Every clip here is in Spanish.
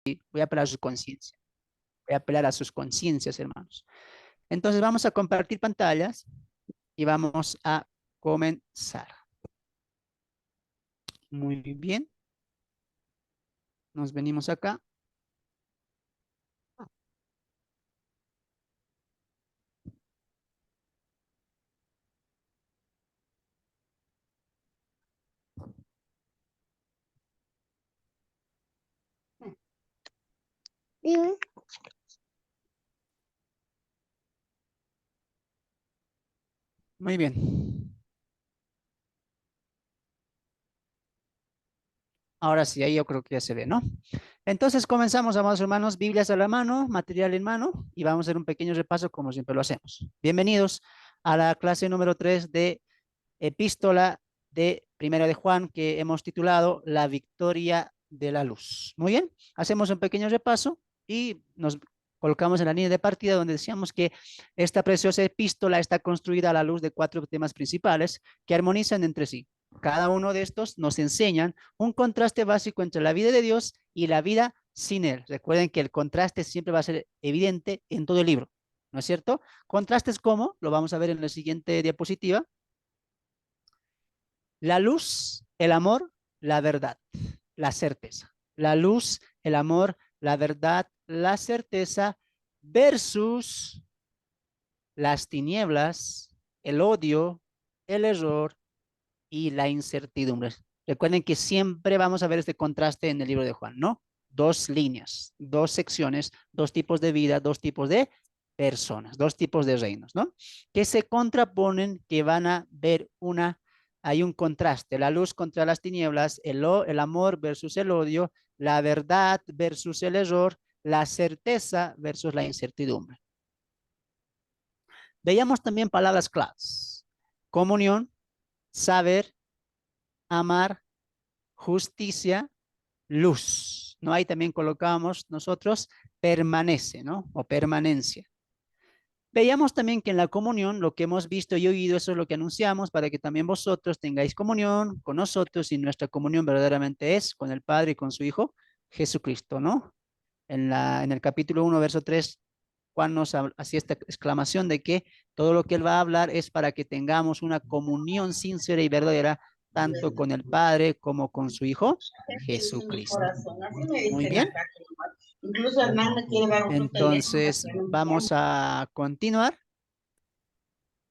voy a apelar a su conciencia. Voy a apelar a sus conciencias, hermanos. Entonces vamos a compartir pantallas y vamos a comenzar. Muy bien. Nos venimos acá. Dime. Muy bien. Ahora sí, ahí yo creo que ya se ve, ¿no? Entonces comenzamos, amados hermanos, Biblias a la mano, material en mano, y vamos a hacer un pequeño repaso como siempre lo hacemos. Bienvenidos a la clase número 3 de epístola de Primera de Juan, que hemos titulado La victoria de la luz. Muy bien, hacemos un pequeño repaso y nos colocamos en la línea de partida donde decíamos que esta preciosa epístola está construida a la luz de 4 temas principales que armonizan entre sí. Cada uno de estos nos enseñan un contraste básico entre la vida de Dios y la vida sin Él. Recuerden que el contraste siempre va a ser evidente en todo el libro, ¿no es cierto? Contrastes como, lo vamos a ver en la siguiente diapositiva, la luz, el amor, la verdad, la certeza. La luz, el amor, la verdad, la certeza versus las tinieblas, el odio, el error y la incertidumbre. Recuerden que siempre vamos a ver este contraste en el libro de Juan, ¿no? Dos líneas, dos secciones, dos tipos de vida, dos tipos de personas, dos tipos de reinos, ¿no? Que se contraponen, que van a ver hay un contraste, la luz contra las tinieblas, el amor versus el odio, la verdad versus el error, la certeza versus la incertidumbre. Veíamos también palabras claves, comunión, saber, amar, justicia, luz, ¿no? Ahí también colocamos nosotros permanece, ¿no? O permanencia. Veíamos también que en la comunión, lo que hemos visto y oído, eso es lo que anunciamos para que también vosotros tengáis comunión con nosotros y nuestra comunión verdaderamente es con el Padre y con su Hijo Jesucristo, ¿no? En el capítulo 1, verso 3, Juan nos hacía esta exclamación de que todo lo que él va a hablar es para que tengamos una comunión sincera y verdadera, tanto con el Padre como con su Hijo Jesucristo. Muy bien. Incluso Hernán me quiere dar otro teléfono. Entonces, vamos a continuar.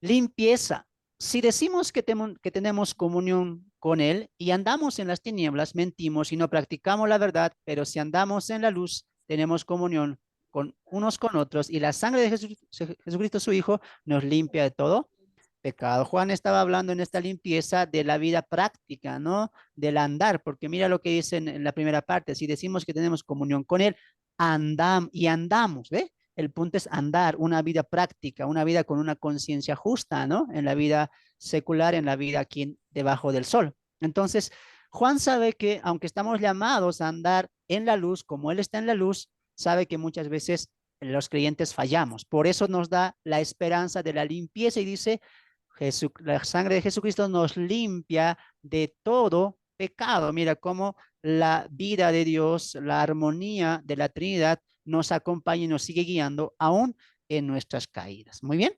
Limpieza. Si decimos que tenemos comunión con Él y andamos en las tinieblas, mentimos y no practicamos la verdad, pero si andamos en la luz, tenemos comunión con unos con otros y la sangre de Jesucristo, su Hijo, nos limpia de todo pecado. Juan estaba hablando en esta limpieza de la vida práctica, ¿no? Del andar, porque mira lo que dice en la primera parte, si decimos que tenemos comunión con Él, andamos, ¿ve? El punto es andar, una vida práctica, una vida con una conciencia justa, ¿no? En la vida secular, en la vida aquí debajo del sol. Entonces, Juan sabe que aunque estamos llamados a andar en la luz, como Él está en la luz, sabe que muchas veces los creyentes fallamos. Por eso nos da la esperanza de la limpieza y dice, la sangre de Jesucristo nos limpia de todo pecado. Mira cómo la vida de Dios, la armonía de la Trinidad nos acompaña y nos sigue guiando aún en nuestras caídas. Muy bien.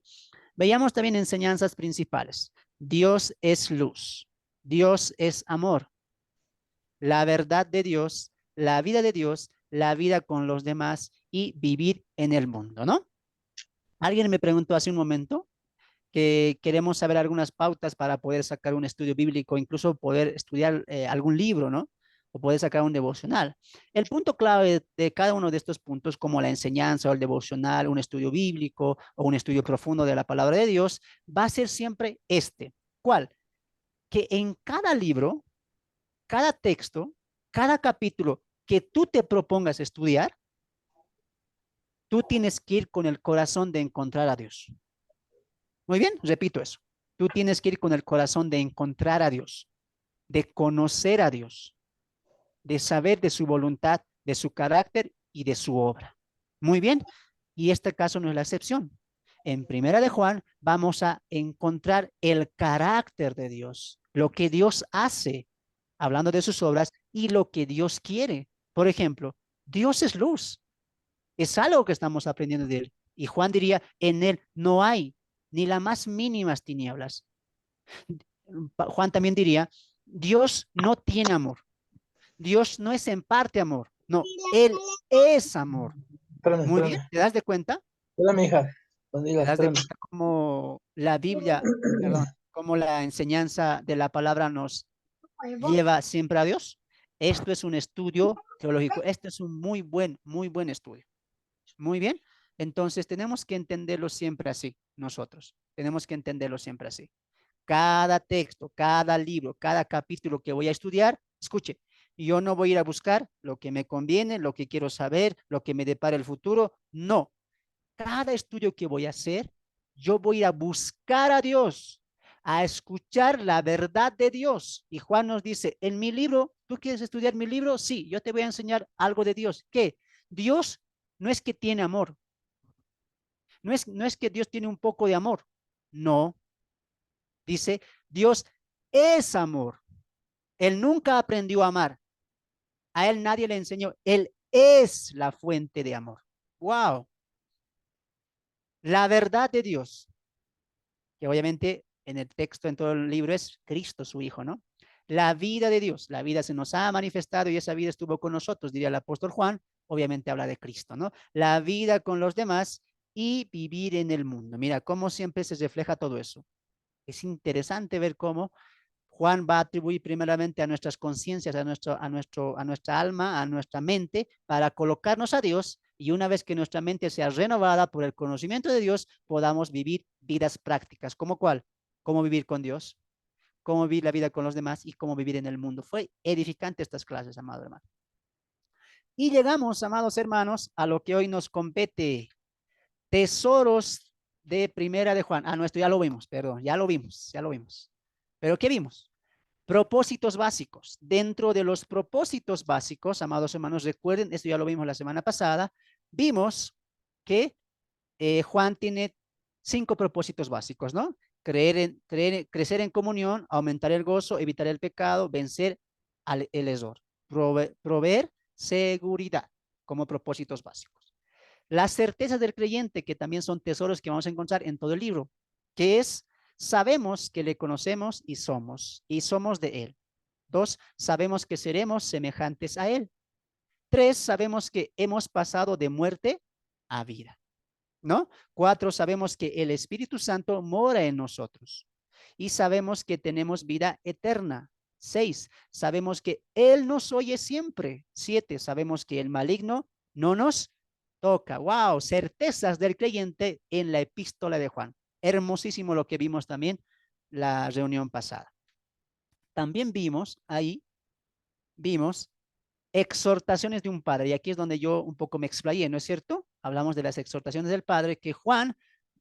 Veíamos también enseñanzas principales. Dios es luz. Dios es amor. La verdad de Dios, la vida de Dios, la vida con los demás y vivir en el mundo, ¿no? Alguien me preguntó hace un momento que queremos saber algunas pautas para poder sacar un estudio bíblico, incluso poder estudiar algún libro, ¿no? O poder sacar un devocional. El punto clave de cada uno de estos puntos, como la enseñanza o el devocional, un estudio bíblico o un estudio profundo de la palabra de Dios, va a ser siempre este. ¿Cuál? Que en cada libro, cada texto, cada capítulo que tú te propongas estudiar, tú tienes que ir con el corazón de encontrar a Dios. Muy bien, repito eso. Tú tienes que ir con el corazón de encontrar a Dios, de conocer a Dios, de saber de su voluntad, de su carácter y de su obra. Muy bien, y este caso no es la excepción. En Primera de Juan vamos a encontrar el carácter de Dios, lo que Dios hace, hablando de sus obras, y lo que Dios quiere. Por ejemplo, Dios es luz. Es algo que estamos aprendiendo de él. Y Juan diría, en él no hay ni las más mínimas tinieblas. Juan también diría, Dios no tiene amor. Dios no es en parte amor. No, él es amor. Espérame, Muy bien, espérame. ¿te das de cuenta? Espérame, hija. No ¿Te digas, das de espérame. cuenta cómo la Biblia, perdón, cómo la enseñanza de la palabra nos lleva siempre a Dios? Esto es un estudio teológico. Este es un muy buen estudio. Muy bien. Entonces tenemos que entenderlo siempre así, nosotros. Tenemos que entenderlo siempre así. Cada texto, cada libro, cada capítulo que voy a estudiar, escuche, yo no voy a ir a buscar lo que me conviene, lo que quiero saber, lo que me depara el futuro. No. Cada estudio que voy a hacer, yo voy a ir a buscar a Dios, a escuchar la verdad de Dios. Y Juan nos dice, en mi libro, ¿tú quieres estudiar mi libro? Sí, yo te voy a enseñar algo de Dios. ¿Qué? Dios no es que tiene amor. No es que Dios tiene un poco de amor. No. Dice, Dios es amor. Él nunca aprendió a amar. A él nadie le enseñó. Él es la fuente de amor. Wow. La verdad de Dios, que obviamente en el texto, en todo el libro, es Cristo, su Hijo, ¿no? La vida de Dios, la vida se nos ha manifestado y esa vida estuvo con nosotros, diría el apóstol Juan, obviamente habla de Cristo, ¿no? La vida con los demás y vivir en el mundo. Mira cómo siempre se refleja todo eso. Es interesante ver cómo Juan va a atribuir primeramente a nuestras conciencias, a nuestra alma, a nuestra mente, para colocarnos a Dios y una vez que nuestra mente sea renovada por el conocimiento de Dios, podamos vivir vidas prácticas. ¿Cómo cuál? ¿Cómo vivir con Dios? ¿Cómo vivir la vida con los demás? Y cómo vivir en el mundo. Fue edificante estas clases, amado hermano. Y llegamos, amados hermanos, a lo que hoy nos compete. Tesoros de Primera de Juan. Ah, no, esto ya lo vimos, perdón, ya lo vimos, ya lo vimos. ¿Pero qué vimos? Propósitos básicos. Dentro de los propósitos básicos, amados hermanos, recuerden, esto ya lo vimos la semana pasada, vimos que Juan tiene 5 propósitos básicos, ¿no? Crecer en comunión, aumentar el gozo, evitar el pecado, vencer el error, proveer seguridad como propósitos básicos. Las certezas del creyente, que también son tesoros que vamos a encontrar en todo el libro, que es, sabemos que le conocemos y somos de él. 2, sabemos que seremos semejantes a él. 3, sabemos que hemos pasado de muerte a vida, ¿no? 4, sabemos que el Espíritu Santo mora en nosotros y sabemos que tenemos vida eterna. 6, sabemos que Él nos oye siempre. 7, sabemos que el maligno no nos toca. Wow, certezas del creyente en la epístola de Juan. Hermosísimo lo que vimos también la reunión pasada. También vimos exhortaciones de un padre. Y aquí es donde yo un poco me explayé, ¿no es cierto? Hablamos de las exhortaciones del padre que Juan,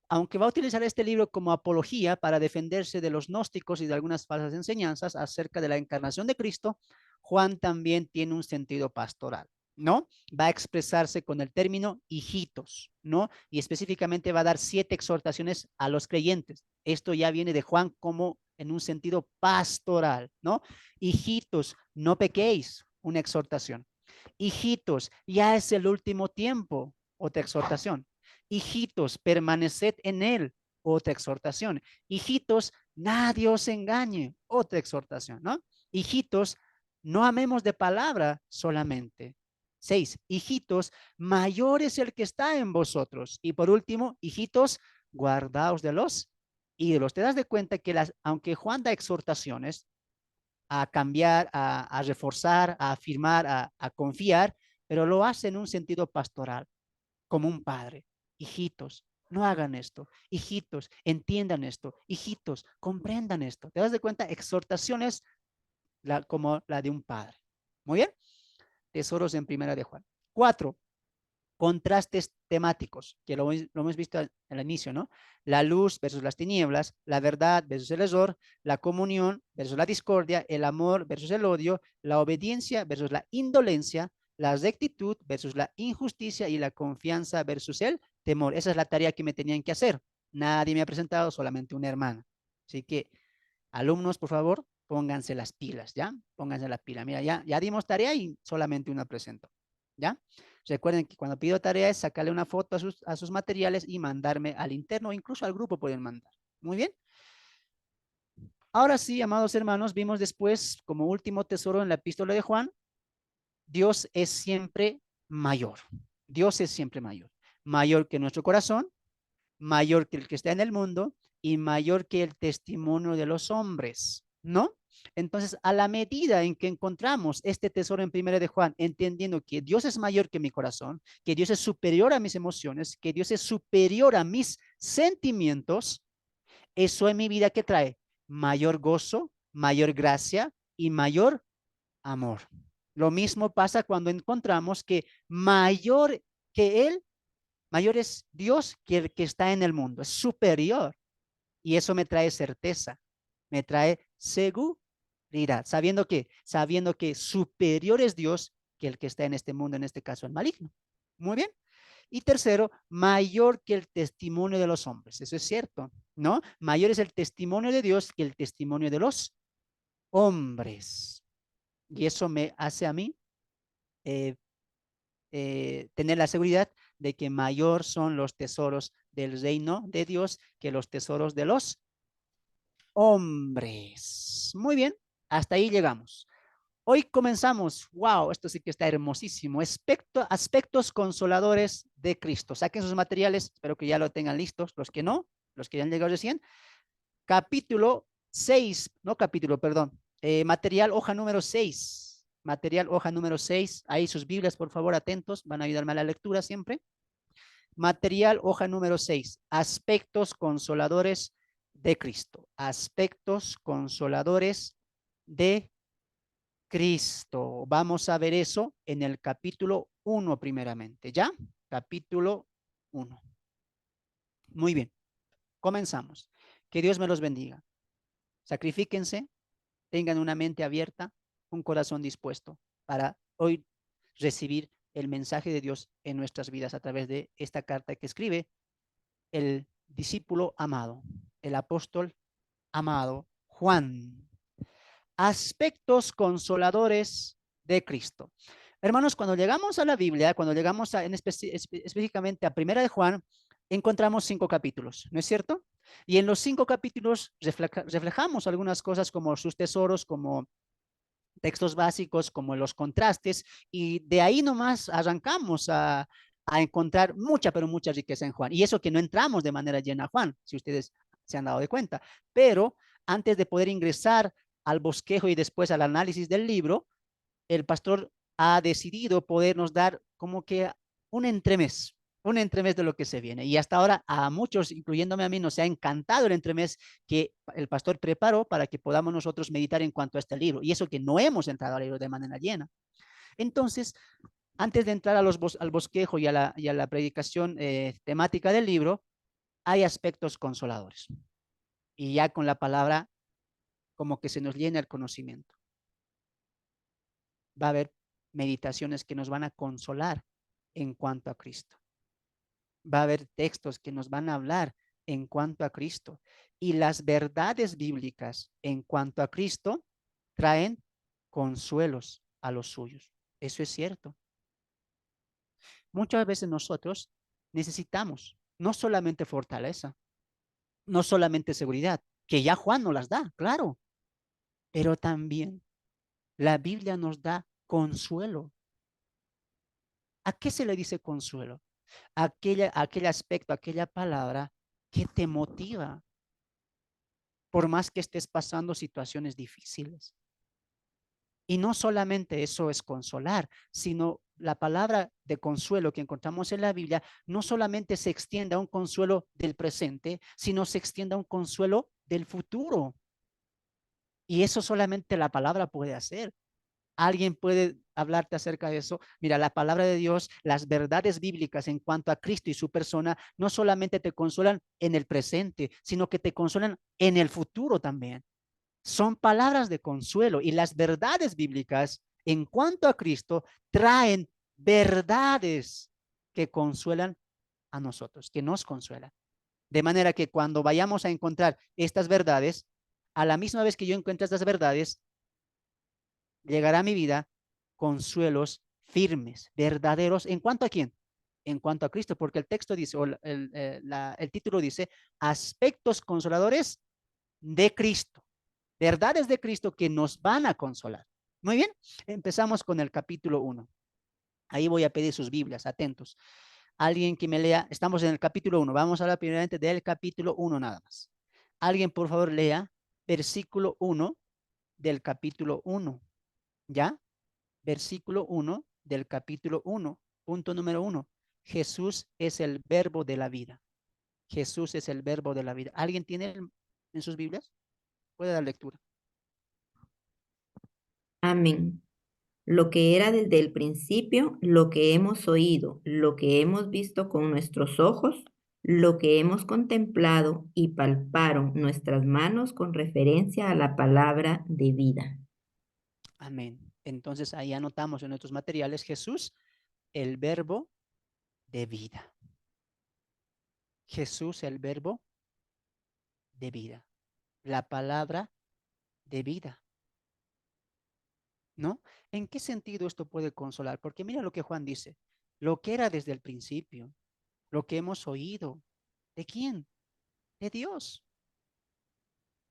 aunque va a utilizar este libro como apología para defenderse de los gnósticos y de algunas falsas enseñanzas acerca de la encarnación de Cristo, Juan también tiene un sentido pastoral, ¿no? Va a expresarse con el término hijitos, ¿no? Y específicamente va a dar 7 exhortaciones a los creyentes. Esto ya viene de Juan como en un sentido pastoral, ¿no? Hijitos, no pequéis, una exhortación. Hijitos, ya es el último tiempo, otra exhortación. Hijitos, permaneced en él, otra exhortación. Hijitos, nadie os engañe, otra exhortación, ¿no? Hijitos, no amemos de palabra solamente. 6, hijitos, mayor es el que está en vosotros. Y por último, hijitos, guardaos de los ídolos. Te das de cuenta que aunque Juan da exhortaciones a cambiar, a reforzar, a afirmar, a confiar, pero lo hace en un sentido pastoral, como un padre. Hijitos, no hagan esto. Hijitos, entiendan esto. Hijitos, comprendan esto. ¿Te das de cuenta? Exhortaciones como la de un padre. Muy bien. Tesoros en Primera de Juan. 4, contrastes temáticos, que lo hemos visto al inicio, ¿no? La luz versus las tinieblas, la verdad versus el error, la comunión versus la discordia, el amor versus el odio, la obediencia versus la indolencia, la rectitud versus la injusticia y la confianza versus el temor. Esa es la tarea que me tenían que hacer. Nadie me ha presentado, solamente una hermana. Así que, alumnos, por favor, pónganse las pilas, ¿ya? Pónganse las pilas. Mira, ya dimos tarea y solamente una presentó. ¿Ya? Recuerden que cuando pido tarea es sacarle una foto a sus materiales y mandarme al interno, incluso al grupo pueden mandar. Muy bien. Ahora sí, amados hermanos, vimos después como último tesoro en la epístola de Juan, Dios es siempre mayor. Dios es siempre mayor. Mayor que nuestro corazón, mayor que el que está en el mundo y mayor que el testimonio de los hombres, ¿no? Entonces, a la medida en que encontramos este tesoro en primera de Juan, entendiendo que Dios es mayor que mi corazón, que Dios es superior a mis emociones, que Dios es superior a mis sentimientos, eso en mi vida que trae mayor gozo, mayor gracia y mayor amor. Lo mismo pasa cuando encontramos que mayor que Él, mayor es Dios que el que está en el mundo, es superior. Y eso me trae certeza, me trae seguridad, sabiendo que superior es Dios que el que está en este mundo, en este caso el maligno. Muy bien. Y tercero, mayor que el testimonio de los hombres. Eso es cierto, ¿no? Mayor es el testimonio de Dios que el testimonio de los hombres. Y eso me hace a mí eh, tener la seguridad de que mayor son los tesoros del reino de Dios que los tesoros de los hombres. Muy bien, hasta ahí llegamos. Hoy comenzamos. Wow, esto sí que está hermosísimo. Aspectos consoladores de Cristo. Saquen sus materiales, espero que ya lo tengan listos. Los que no, los que ya han llegado recién. Capítulo 6, no capítulo, perdón. Material hoja número 6. Material hoja número 6. Ahí sus Biblias, por favor, atentos. Van a ayudarme a la lectura siempre. Material hoja número 6. Aspectos consoladores de Cristo. Aspectos consoladores de Cristo. Vamos a ver eso en el capítulo 1 primeramente, ¿ya? Capítulo 1. Muy bien, comenzamos. Que Dios me los bendiga. Sacrifíquense, tengan una mente abierta, un corazón dispuesto para hoy recibir el mensaje de Dios en nuestras vidas a través de esta carta que escribe el discípulo amado, el apóstol amado Juan. Aspectos consoladores de Cristo. Hermanos, cuando llegamos a la Biblia, cuando llegamos específicamente a Primera de Juan, encontramos 5 capítulos, ¿no es cierto? Y en los 5 capítulos reflejamos algunas cosas como sus tesoros, como textos básicos, como los contrastes, y de ahí nomás arrancamos a encontrar mucha, pero mucha riqueza en Juan. Y eso que no entramos de manera llena a Juan, si ustedes se han dado de cuenta. Pero antes de poder ingresar al bosquejo y después al análisis del libro, el pastor ha decidido podernos dar como que un entremés de lo que se viene. Y hasta ahora a muchos, incluyéndome a mí, nos ha encantado el entremés que el pastor preparó para que podamos nosotros meditar en cuanto a este libro. Y eso que no hemos entrado al libro de manera llena. Entonces, antes de entrar al bosquejo y a la predicación temática del libro, hay aspectos consoladores. Y ya con la palabra como que se nos llena el conocimiento. Va a haber meditaciones que nos van a consolar en cuanto a Cristo. Va a haber textos que nos van a hablar en cuanto a Cristo. Y las verdades bíblicas en cuanto a Cristo traen consuelos a los suyos. Eso es cierto. Muchas veces nosotros necesitamos no solamente fortaleza, no solamente seguridad, que ya Juan nos las da, claro, pero también la Biblia nos da consuelo. ¿A qué se le dice consuelo? Aquel aspecto, aquella palabra que te motiva, por más que estés pasando situaciones difíciles. Y no solamente eso es consolar, sino la palabra de consuelo que encontramos en la Biblia no solamente se extiende a un consuelo del presente, sino se extiende a un consuelo del futuro. Y eso solamente la palabra puede hacer. ¿Alguien puede hablarte acerca de eso? Mira, la palabra de Dios, las verdades bíblicas en cuanto a Cristo y su persona, no solamente te consuelan en el presente, sino que te consuelan en el futuro también. Son palabras de consuelo y las verdades bíblicas en cuanto a Cristo traen verdades que consuelan a nosotros, que nos consuelan. De manera que cuando vayamos a encontrar estas verdades, a la misma vez que yo encuentre estas verdades, llegará a mi vida consuelos firmes, verdaderos. ¿En cuanto a quién? En cuanto a Cristo, porque el texto dice, o el título dice, aspectos consoladores de Cristo. Verdades de Cristo que nos van a consolar. Muy bien, empezamos con el capítulo 1. Ahí voy a pedir sus Biblias, atentos. Alguien que me lea, estamos en el capítulo 1. Vamos a hablar primeramente del capítulo 1 nada más. Alguien, por favor, lea versículo 1 del capítulo 1. ¿Ya? Versículo 1 del capítulo 1. Punto número 1. Jesús es el verbo de la vida. Jesús es el verbo de la vida. ¿Alguien tiene en sus Biblias? Puede dar lectura. Amén. Lo que era desde el principio, lo que hemos oído, lo que hemos visto con nuestros ojos, lo que hemos contemplado y palparon nuestras manos con referencia a la palabra de vida. Amén. Entonces ahí anotamos en nuestros materiales Jesús, el verbo de vida. Jesús, el verbo de vida. La palabra de vida. ¿No? ¿En qué sentido esto puede consolar? Porque mira lo que Juan dice. Lo que era desde el principio, lo que hemos oído. ¿De quién? De Dios.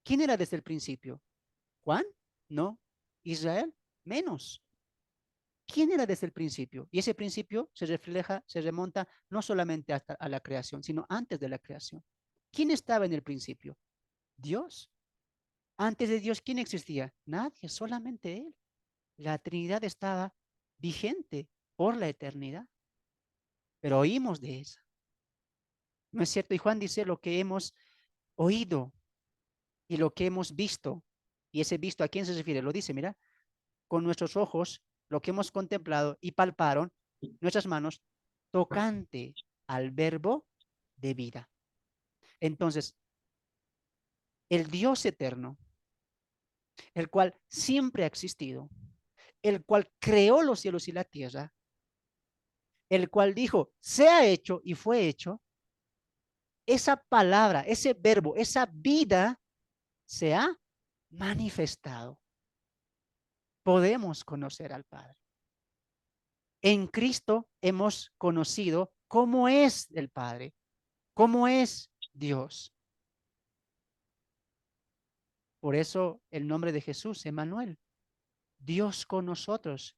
¿Quién era desde el principio? ¿Juan? No. ¿Israel? Menos. ¿Quién era desde el principio? Y ese principio se refleja, se remonta no solamente hasta a la creación, sino antes de la creación. ¿Quién estaba en el principio? Dios. Antes de Dios, ¿quién existía? Nadie, solamente Él. La Trinidad estaba vigente por la eternidad, pero oímos de esa. ¿No es cierto? Y Juan dice lo que hemos oído y lo que hemos visto. Y ese visto, ¿a quién se refiere? Lo dice, mira, con nuestros ojos, lo que hemos contemplado y palparon nuestras manos, tocante al verbo de vida. Entonces, el Dios eterno, el cual siempre ha existido, el cual creó los cielos y la tierra, el cual dijo, sea hecho y fue hecho, esa palabra, ese verbo, esa vida se ha manifestado. Podemos conocer al Padre. En Cristo hemos conocido cómo es el Padre, cómo es Dios. Por eso el nombre de Jesús, Emmanuel, Dios con nosotros.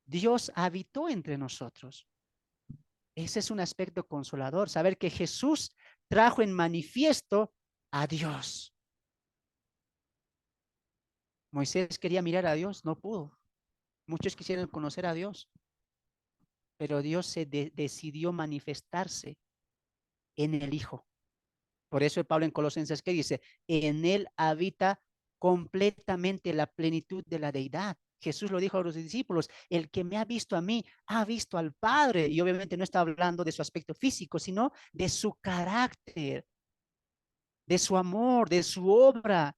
Dios habitó entre nosotros. Ese es un aspecto consolador, saber que Jesús trajo en manifiesto a Dios. Moisés quería mirar a Dios, no pudo. Muchos quisieron conocer a Dios, pero Dios decidió manifestarse en el Hijo. Por eso el Pablo en Colosenses que dice, en él habita completamente la plenitud de la deidad. Jesús lo dijo a los discípulos, el que me ha visto a mí, ha visto al Padre. Y obviamente no está hablando de su aspecto físico, sino de su carácter, de su amor, de su obra.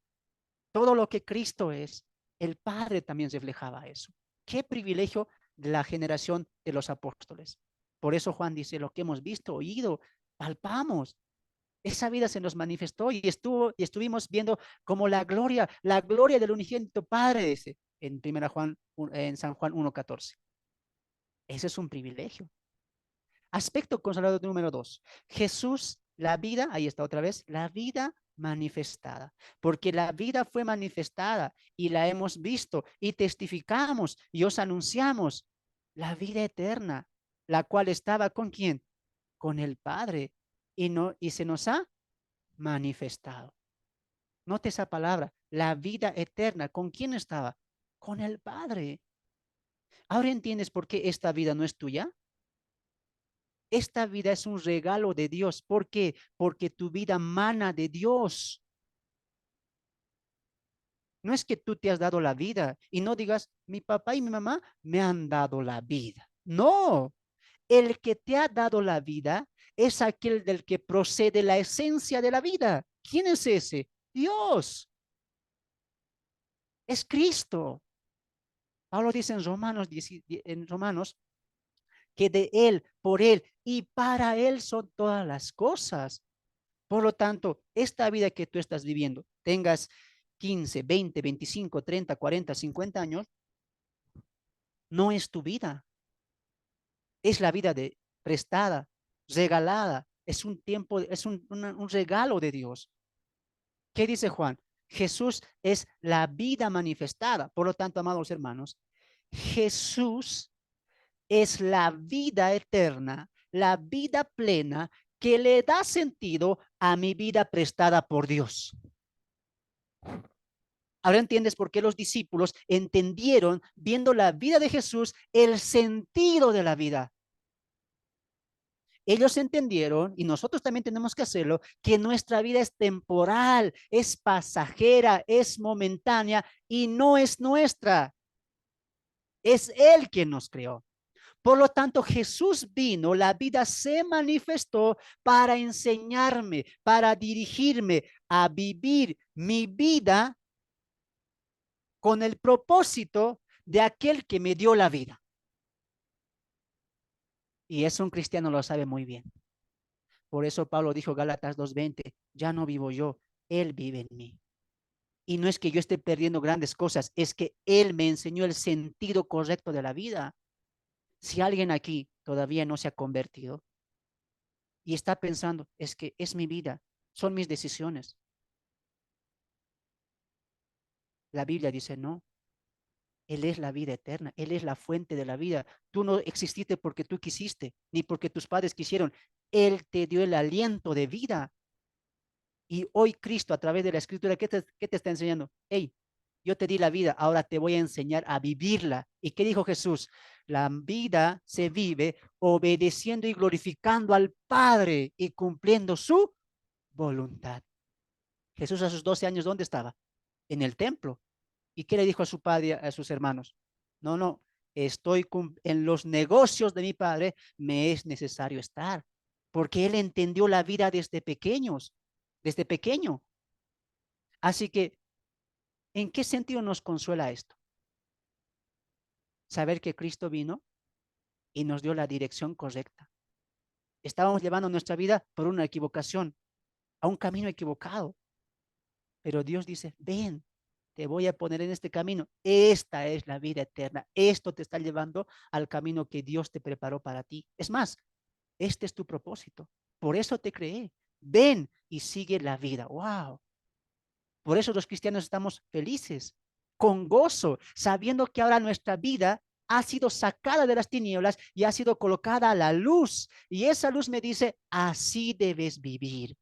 Todo lo que Cristo es, el Padre también reflejaba eso. Qué privilegio de la generación de los apóstoles. Por eso Juan dice, lo que hemos visto, oído, palpamos. Esa vida se nos manifestó y estuvimos viendo como la gloria del unigénito Padre, dice en San Juan 1:14. Ese es un privilegio. Aspecto consolador número 2. Jesús, la vida, ahí está otra vez, la vida manifestada, porque la vida fue manifestada y la hemos visto y testificamos y os anunciamos la vida eterna, la cual estaba ¿con quién? Con el Padre y se nos ha manifestado. Note esa palabra, la vida eterna. ¿Con quién estaba? Con el Padre. ¿Ahora entiendes por qué esta vida no es tuya? Esta vida es un regalo de Dios. ¿Por qué? Porque tu vida mana de Dios. No es que tú te has dado la vida y no digas, mi papá y mi mamá me han dado la vida. No, el que te ha dado la vida es aquel del que procede la esencia de la vida. ¿Quién es ese? Dios. Es Cristo. Pablo dice en Romanos que de Él, por Él y para Él son todas las cosas. Por lo tanto, esta vida que tú estás viviendo, tengas 15, 20, 25, 30, 40, 50 años, no es tu vida. Es la vida prestada, regalada. Es un tiempo, es un regalo de Dios. ¿Qué dice Juan? Jesús es la vida manifestada. Por lo tanto, amados hermanos, Jesús es la vida eterna, la vida plena que le da sentido a mi vida prestada por Dios. Ahora entiendes por qué los discípulos entendieron, viendo la vida de Jesús, el sentido de la vida. Ellos entendieron, y nosotros también tenemos que hacerlo, que nuestra vida es temporal, es pasajera, es momentánea y no es nuestra. Es Él quien nos creó. Por lo tanto, Jesús vino, la vida se manifestó para enseñarme, para dirigirme a vivir mi vida con el propósito de aquel que me dio la vida. Y eso un cristiano lo sabe muy bien. Por eso Pablo dijo, Gálatas 2:20, ya no vivo yo, Él vive en mí. Y no es que yo esté perdiendo grandes cosas, es que Él me enseñó el sentido correcto de la vida. Si alguien aquí todavía no se ha convertido y está pensando, es que es mi vida, son mis decisiones. La Biblia dice, no, Él es la vida eterna, Él es la fuente de la vida. Tú no exististe porque tú quisiste, ni porque tus padres quisieron. Él te dio el aliento de vida. Y hoy Cristo, a través de la Escritura, ¿qué te está enseñando? Hey, yo te di la vida, ahora te voy a enseñar a vivirla. ¿Y qué dijo Jesús? La vida se vive obedeciendo y glorificando al Padre y cumpliendo su voluntad. Jesús a sus 12 años, ¿dónde estaba? En el templo. ¿Y qué le dijo a su padre, a sus hermanos? No, no, estoy en los negocios de mi Padre, me es necesario estar. Porque él entendió la vida desde pequeños, desde pequeño. Así que, ¿en qué sentido nos consuela esto? Saber que Cristo vino y nos dio la dirección correcta. Estábamos llevando nuestra vida por una equivocación, a un camino equivocado. Pero Dios dice, ven, te voy a poner en este camino. Esta es la vida eterna. Esto te está llevando al camino que Dios te preparó para ti. Es más, este es tu propósito. Por eso te creé. Ven y sigue la vida. Wow. Por eso los cristianos estamos felices, con gozo, sabiendo que ahora nuestra vida ha sido sacada de las tinieblas y ha sido colocada a la luz. Y esa luz me dice, así debes vivir.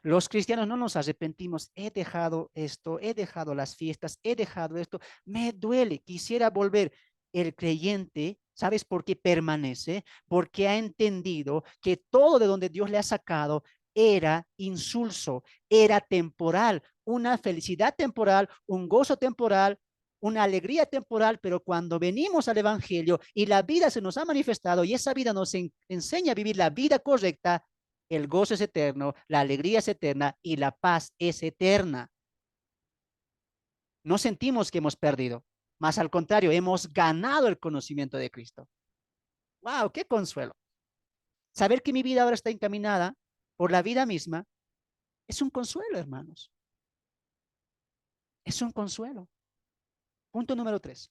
Los cristianos no nos arrepentimos. He dejado esto, he dejado las fiestas, he dejado esto. Me duele, quisiera volver. El creyente, ¿sabes por qué permanece? Porque ha entendido que todo de donde Dios le ha sacado era insulso, era temporal, una felicidad temporal, un gozo temporal, una alegría temporal, pero cuando venimos al Evangelio y la vida se nos ha manifestado y esa vida nos enseña a vivir la vida correcta, el gozo es eterno, la alegría es eterna y la paz es eterna. No sentimos que hemos perdido, más al contrario, hemos ganado el conocimiento de Cristo. ¡Wow! ¡Qué consuelo! Saber que mi vida ahora está encaminada por la vida misma es un consuelo, hermanos. Es un consuelo. Punto número 3.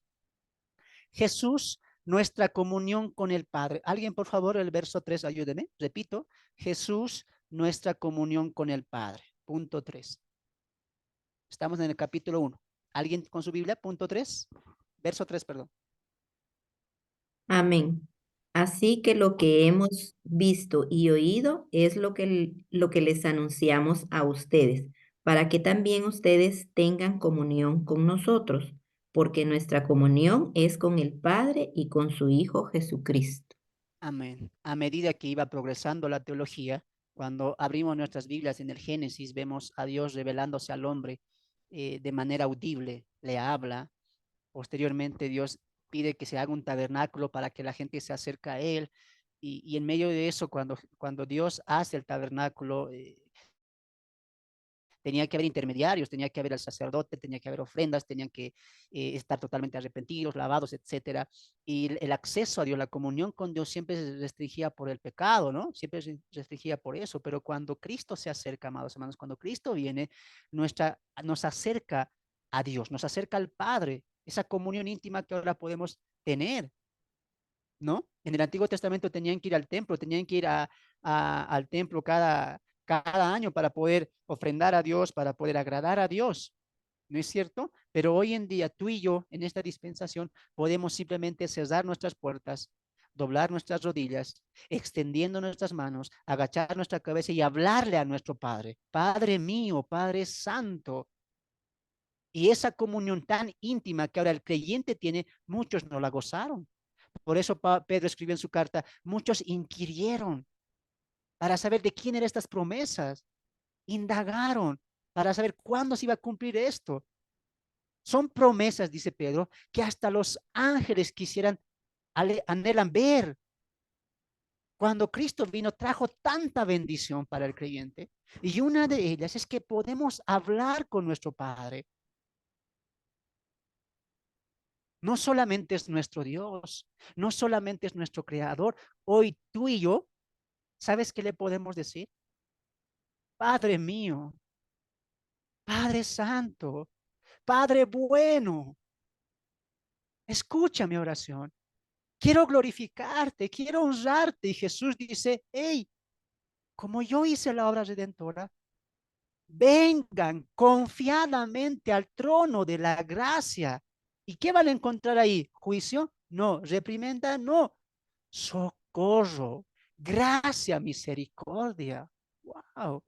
Jesús, nuestra comunión con el Padre. Alguien, por favor, el verso 3, ayúdeme. Repito, Jesús, nuestra comunión con el Padre. Punto 3. Estamos en el capítulo 1. ¿Alguien con su Biblia? Punto 3. Verso 3, perdón. Amén. Así que lo que hemos visto y oído es lo que les anunciamos a ustedes, para que también ustedes tengan comunión con nosotros, porque nuestra comunión es con el Padre y con su Hijo Jesucristo. Amén. A medida que iba progresando la teología, cuando abrimos nuestras Biblias en el Génesis, vemos a Dios revelándose al hombre de manera audible, le habla. Posteriormente, Dios pide que se haga un tabernáculo para que la gente se acerque a Él. Y en medio de eso, cuando Dios hace el tabernáculo, tenía que haber intermediarios, tenía que haber el sacerdote, tenía que haber ofrendas, tenían que estar totalmente arrepentidos, lavados, etcétera. Y el acceso a Dios, la comunión con Dios siempre se restringía por el pecado, ¿no? Siempre se restringía por eso. Pero cuando Cristo se acerca, amados hermanos, cuando Cristo viene, nos acerca a Dios, nos acerca al Padre, esa comunión íntima que ahora podemos tener, ¿no? En el Antiguo Testamento tenían que ir al templo, tenían que ir al templo cada año para poder ofrendar a Dios, para poder agradar a Dios. ¿No es cierto? Pero hoy en día tú y yo en esta dispensación podemos simplemente cerrar nuestras puertas, doblar nuestras rodillas, extendiendo nuestras manos, agachar nuestra cabeza y hablarle a nuestro Padre. Padre mío, Padre Santo. Y esa comunión tan íntima que ahora el creyente tiene, muchos no la gozaron. Por eso Pedro escribió en su carta, muchos inquirieron para saber de quién eran estas promesas, indagaron para saber cuándo se iba a cumplir esto. Son promesas, dice Pedro, que hasta los ángeles quisieran, anhelan ver. Cuando Cristo vino, trajo tanta bendición para el creyente. Y una de ellas es que podemos hablar con nuestro Padre. No solamente es nuestro Dios, no solamente es nuestro Creador. Hoy tú y yo, ¿sabes qué le podemos decir? Padre mío, Padre Santo, Padre bueno, escucha mi oración. Quiero glorificarte, quiero honrarte. Y Jesús dice, hey, como yo hice la obra redentora, vengan confiadamente al trono de la gracia. ¿Y qué van a encontrar ahí? ¿Juicio? No. ¿Reprimenda? No. Socorro, gracia, misericordia. Wow.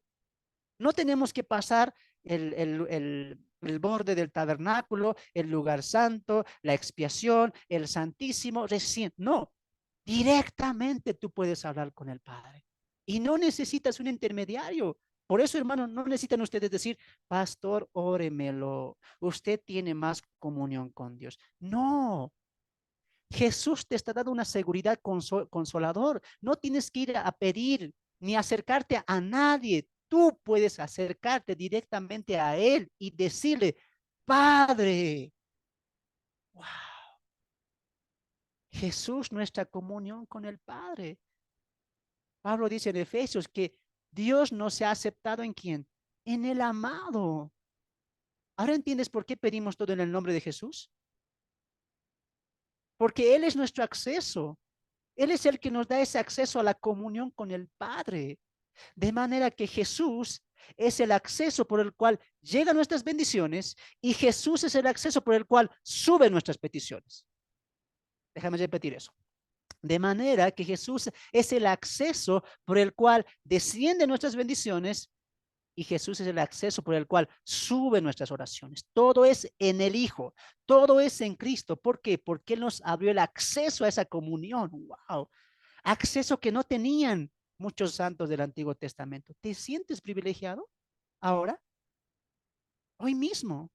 No tenemos que pasar el borde del tabernáculo, el lugar santo, la expiación, el santísimo, recién. No, directamente tú puedes hablar con el Padre. Y no necesitas un intermediario. Por eso, hermano, no necesitan ustedes decir, pastor, óremelo. Usted tiene más comunión con Dios. No, Jesús te está dando una seguridad consolador. No tienes que ir a pedir ni acercarte a nadie. Tú puedes acercarte directamente a Él y decirle, Padre, wow. Jesús, nuestra comunión con el Padre. Pablo dice en Efesios que Dios no se ha aceptado en quién, en el amado. ¿Ahora entiendes por qué pedimos todo en el nombre de Jesús? Porque Él es nuestro acceso. Él es el que nos da ese acceso a la comunión con el Padre. De manera que Jesús es el acceso por el cual llegan nuestras bendiciones y Jesús es el acceso por el cual suben nuestras peticiones. Déjame repetir eso. De manera que Jesús es el acceso por el cual descienden nuestras bendiciones y Jesús es el acceso por el cual suben nuestras oraciones. Todo es en el Hijo, todo es en Cristo. ¿Por qué? Porque Él nos abrió el acceso a esa comunión. ¡Wow! Acceso que no tenían muchos santos del Antiguo Testamento. ¿Te sientes privilegiado ahora? Hoy mismo,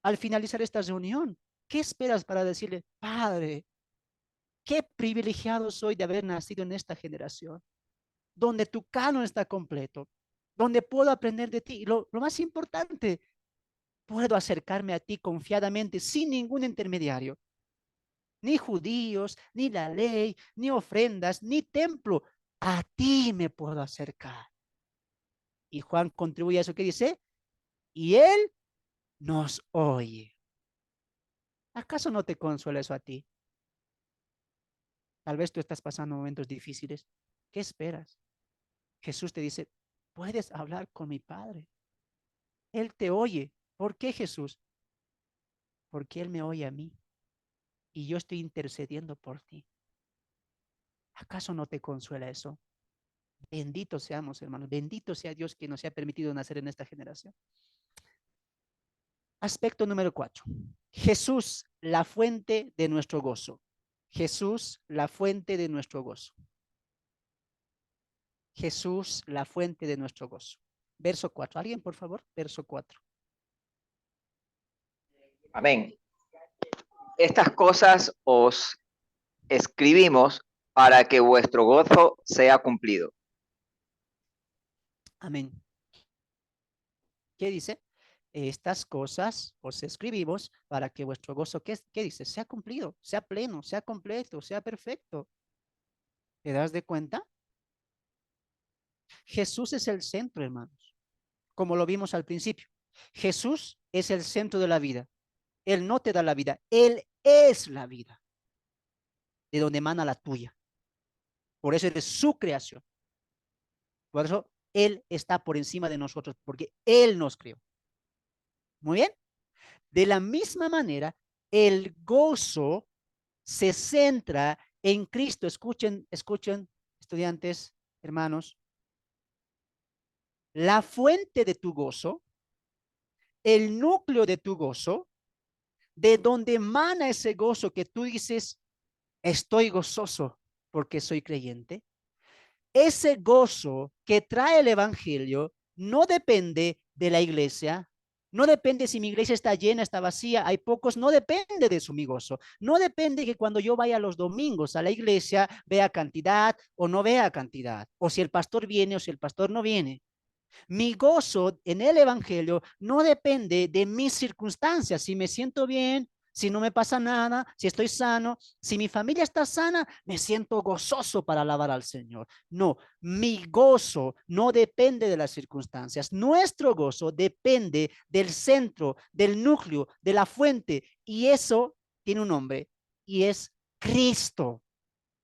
al finalizar esta reunión, ¿qué esperas para decirle, Padre, qué privilegiado soy de haber nacido en esta generación, donde tu canon está completo, donde puedo aprender de ti? Y lo más importante, puedo acercarme a ti confiadamente, sin ningún intermediario. Ni judíos, ni la ley, ni ofrendas, ni templo. A ti me puedo acercar. Y Juan contribuye a eso que dice, y Él nos oye. ¿Acaso no te consuela eso a ti? Tal vez tú estás pasando momentos difíciles. ¿Qué esperas? Jesús te dice, puedes hablar con mi Padre. Él te oye. ¿Por qué, Jesús? Porque Él me oye a mí y yo estoy intercediendo por ti. ¿Acaso no te consuela eso? Bendito seamos, hermanos. Bendito sea Dios que nos ha permitido nacer en esta generación. Aspecto número 4. Jesús, la fuente de nuestro gozo. Jesús, la fuente de nuestro gozo. Jesús, la fuente de nuestro gozo. Verso 4. ¿Alguien, por favor? Verso 4. Amén. Estas cosas os escribimos para que vuestro gozo sea cumplido. Amén. ¿Qué dice? Estas cosas os escribimos para que vuestro gozo, ¿qué dice? Sea cumplido, sea pleno, sea completo, sea perfecto. ¿Te das de cuenta? Jesús es el centro, hermanos, como lo vimos al principio. Jesús es el centro de la vida. Él no te da la vida, Él es la vida, de donde emana la tuya. Por eso Él es su creación. Por eso Él está por encima de nosotros, porque Él nos creó. Muy bien. De la misma manera, el gozo se centra en Cristo. Escuchen, escuchen, estudiantes, hermanos. La fuente de tu gozo, el núcleo de tu gozo, de donde emana ese gozo que tú dices, estoy gozoso porque soy creyente. Ese gozo que trae el evangelio no depende de la iglesia, no depende si mi iglesia está llena, está vacía, hay pocos, no depende de eso mi gozo. No depende que cuando yo vaya los domingos a la iglesia vea cantidad o no vea cantidad, o si el pastor viene o si el pastor no viene. Mi gozo en el evangelio no depende de mis circunstancias, si me siento bien, si no me pasa nada, si estoy sano, si mi familia está sana, me siento gozoso para alabar al Señor. No, mi gozo no depende de las circunstancias. Nuestro gozo depende del centro, del núcleo, de la fuente, y eso tiene un nombre, y es Cristo.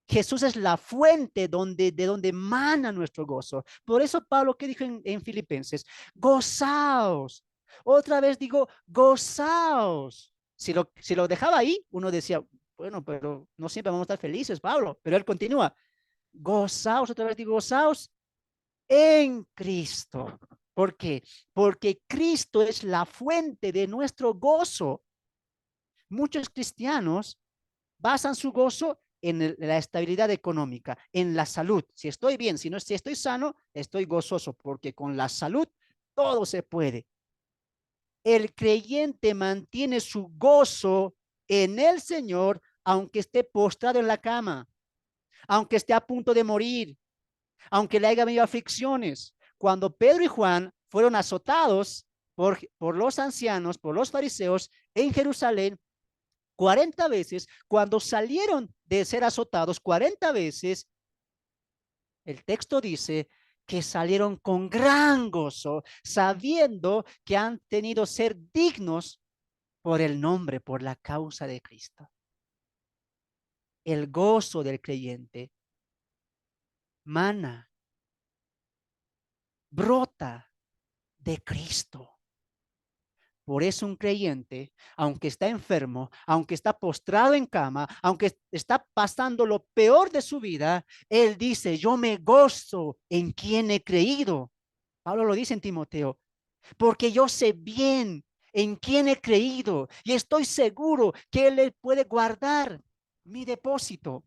Jesús es la fuente de donde emana nuestro gozo. Por eso Pablo, ¿qué dijo en Filipenses? Gozaos. Otra vez digo, gozaos. Si lo dejaba ahí, uno decía, bueno, pero no siempre vamos a estar felices, Pablo. Pero él continúa, gozaos, otra vez digo, gozaos en Cristo. ¿Por qué? Porque Cristo es la fuente de nuestro gozo. Muchos cristianos basan su gozo en la estabilidad económica, en la salud. Si estoy bien, si estoy sano, estoy gozoso, porque con la salud todo se puede. El creyente mantiene su gozo en el Señor, aunque esté postrado en la cama, aunque esté a punto de morir, aunque le haya habido aflicciones. Cuando Pedro y Juan fueron azotados por los ancianos, por los fariseos en Jerusalén, 40 veces, cuando salieron de ser azotados 40 veces, el texto dice que salieron con gran gozo, sabiendo que han tenido ser dignos por el nombre, por la causa de Cristo. El gozo del creyente mana, brota de Cristo. Por eso un creyente, aunque está enfermo, aunque está postrado en cama, aunque está pasando lo peor de su vida, él dice, yo me gozo en quien he creído. Pablo lo dice en Timoteo, porque yo sé bien en quien he creído y estoy seguro que él puede guardar mi depósito.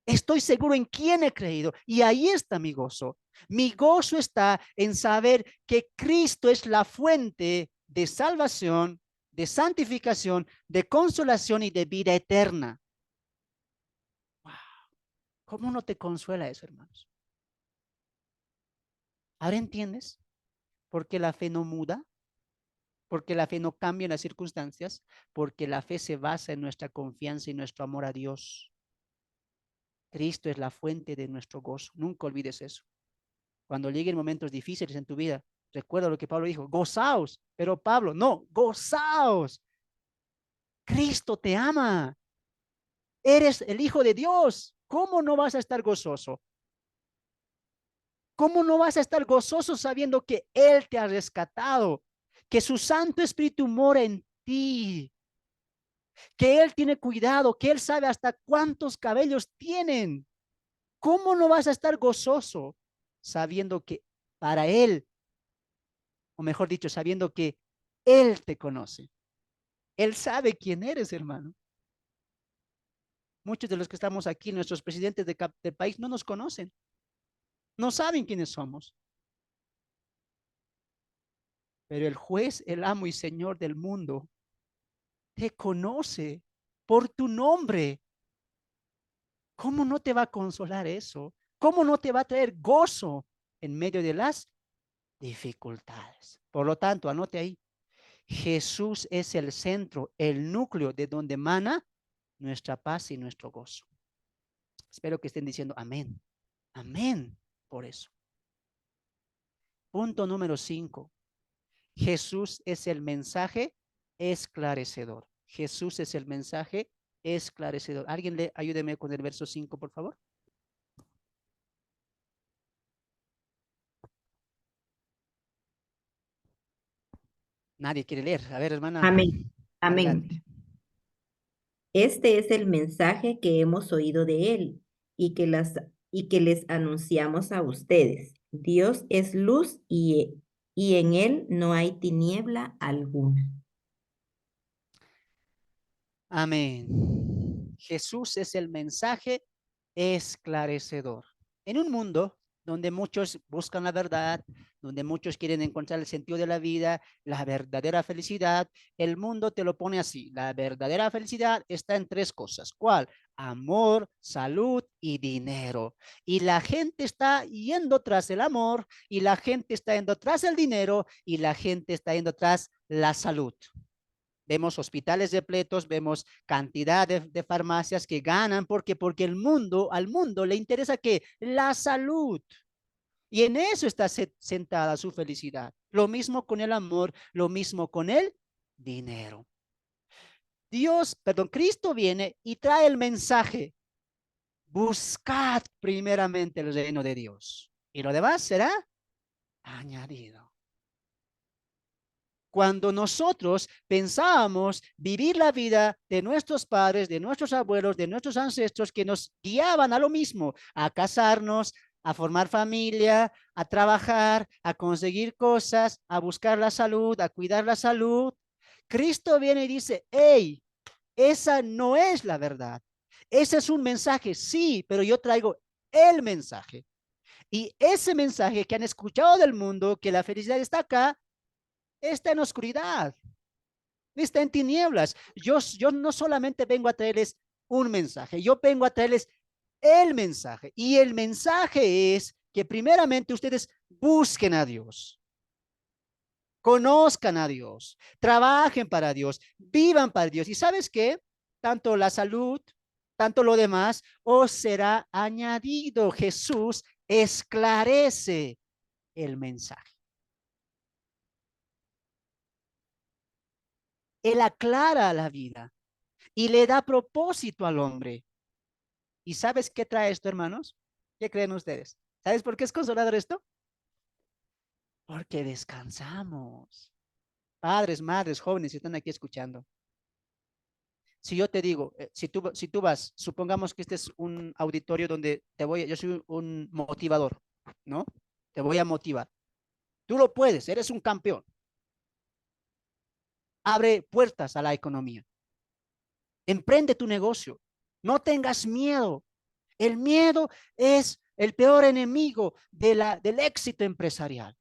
Estoy seguro en quién he creído y ahí está mi gozo. Mi gozo está en saber que Cristo es la fuente de salvación, de santificación, de consolación y de vida eterna. Wow. ¿Cómo no te consuela eso, hermanos? ¿Ahora entiendes por qué la fe no muda? Porque la fe no cambia en las circunstancias, porque la fe se basa en nuestra confianza y nuestro amor a Dios. Cristo es la fuente de nuestro gozo. Nunca olvides eso. Cuando lleguen momentos difíciles en tu vida, recuerda lo que Pablo dijo, gozaos. Pero Pablo, no, gozaos. Cristo te ama. Eres el Hijo de Dios. ¿Cómo no vas a estar gozoso? ¿Cómo no vas a estar gozoso sabiendo que Él te ha rescatado? Que su Santo Espíritu mora en ti. Que Él tiene cuidado, que Él sabe hasta cuántos cabellos tienen. ¿Cómo no vas a estar gozoso sabiendo que para Él, o mejor dicho, sabiendo que Él te conoce? Él sabe quién eres, hermano. Muchos de los que estamos aquí, nuestros presidentes del país, no nos conocen. No saben quiénes somos. Pero el juez, el amo y señor del mundo, te conoce por tu nombre. ¿Cómo no te va a consolar eso? ¿Cómo no te va a traer gozo en medio de las dificultades? Por lo tanto, anote ahí, Jesús es el centro, el núcleo de donde emana nuestra paz y nuestro gozo. Espero que estén diciendo amén. Amén por eso. Punto número 5. Jesús es el mensaje esclarecedor. Jesús es el mensaje esclarecedor. ¿Alguien ayúdeme con el verso 5, por favor? Nadie quiere leer. A ver, hermana. Amén. Amén. Adelante. Este es el mensaje que hemos oído de él y que les anunciamos a ustedes. Dios es luz y en él no hay tiniebla alguna. Amén. Jesús es el mensaje esclarecedor. En un mundo donde muchos buscan la verdad, donde muchos quieren encontrar el sentido de la vida, la verdadera felicidad, el mundo te lo pone así. La verdadera felicidad está en tres cosas. ¿Cuál? Amor, salud y dinero. Y la gente está yendo tras el amor, y la gente está yendo tras el dinero, y la gente está yendo tras la salud. Vemos hospitales repletos, vemos cantidad de farmacias que ganan porque al mundo le interesa que la salud. Y en eso está sentada su felicidad. Lo mismo con el amor, lo mismo con el dinero. Cristo viene y trae el mensaje: buscad primeramente el reino de Dios, y lo demás será añadido. Cuando nosotros pensábamos vivir la vida de nuestros padres, de nuestros abuelos, de nuestros ancestros, que nos guiaban a lo mismo, a casarnos, a formar familia, a trabajar, a conseguir cosas, a buscar la salud, a cuidar la salud, Cristo viene y dice: hey, esa no es la verdad. Ese es un mensaje, sí, pero yo traigo el mensaje. Y ese mensaje que han escuchado del mundo, que la felicidad está acá, está en oscuridad, está en tinieblas. Yo no solamente vengo a traerles un mensaje, yo vengo a traerles el mensaje. Y el mensaje es que primeramente ustedes busquen a Dios, conozcan a Dios, trabajen para Dios, vivan para Dios. ¿Y sabes qué? Tanto la salud, tanto lo demás, os será añadido. Jesús esclarece el mensaje. Él aclara la vida y le da propósito al hombre. ¿Y sabes qué trae esto, hermanos? ¿Qué creen ustedes? ¿Sabes por qué es consolador esto? Porque descansamos. Padres, madres, jóvenes, si están aquí escuchando. Si yo te digo, si tú vas, supongamos que este es un auditorio donde yo soy un motivador, ¿no? Te voy a motivar. Tú lo puedes, eres un campeón. Abre puertas a la economía. Emprende tu negocio. No tengas miedo. El miedo es el peor enemigo del éxito empresarial.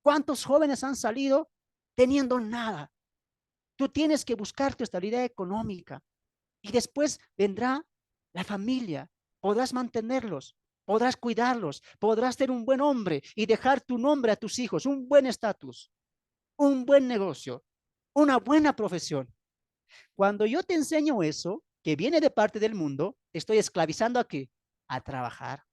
¿Cuántos jóvenes han salido teniendo nada? Tú tienes que buscar tu estabilidad económica y después vendrá la familia. Podrás mantenerlos, podrás cuidarlos, podrás ser un buen hombre y dejar tu nombre a tus hijos, un buen estatus, un buen negocio, una buena profesión. Cuando yo te enseño eso, que viene de parte del mundo, te estoy esclavizando ¿a qué? A trabajar,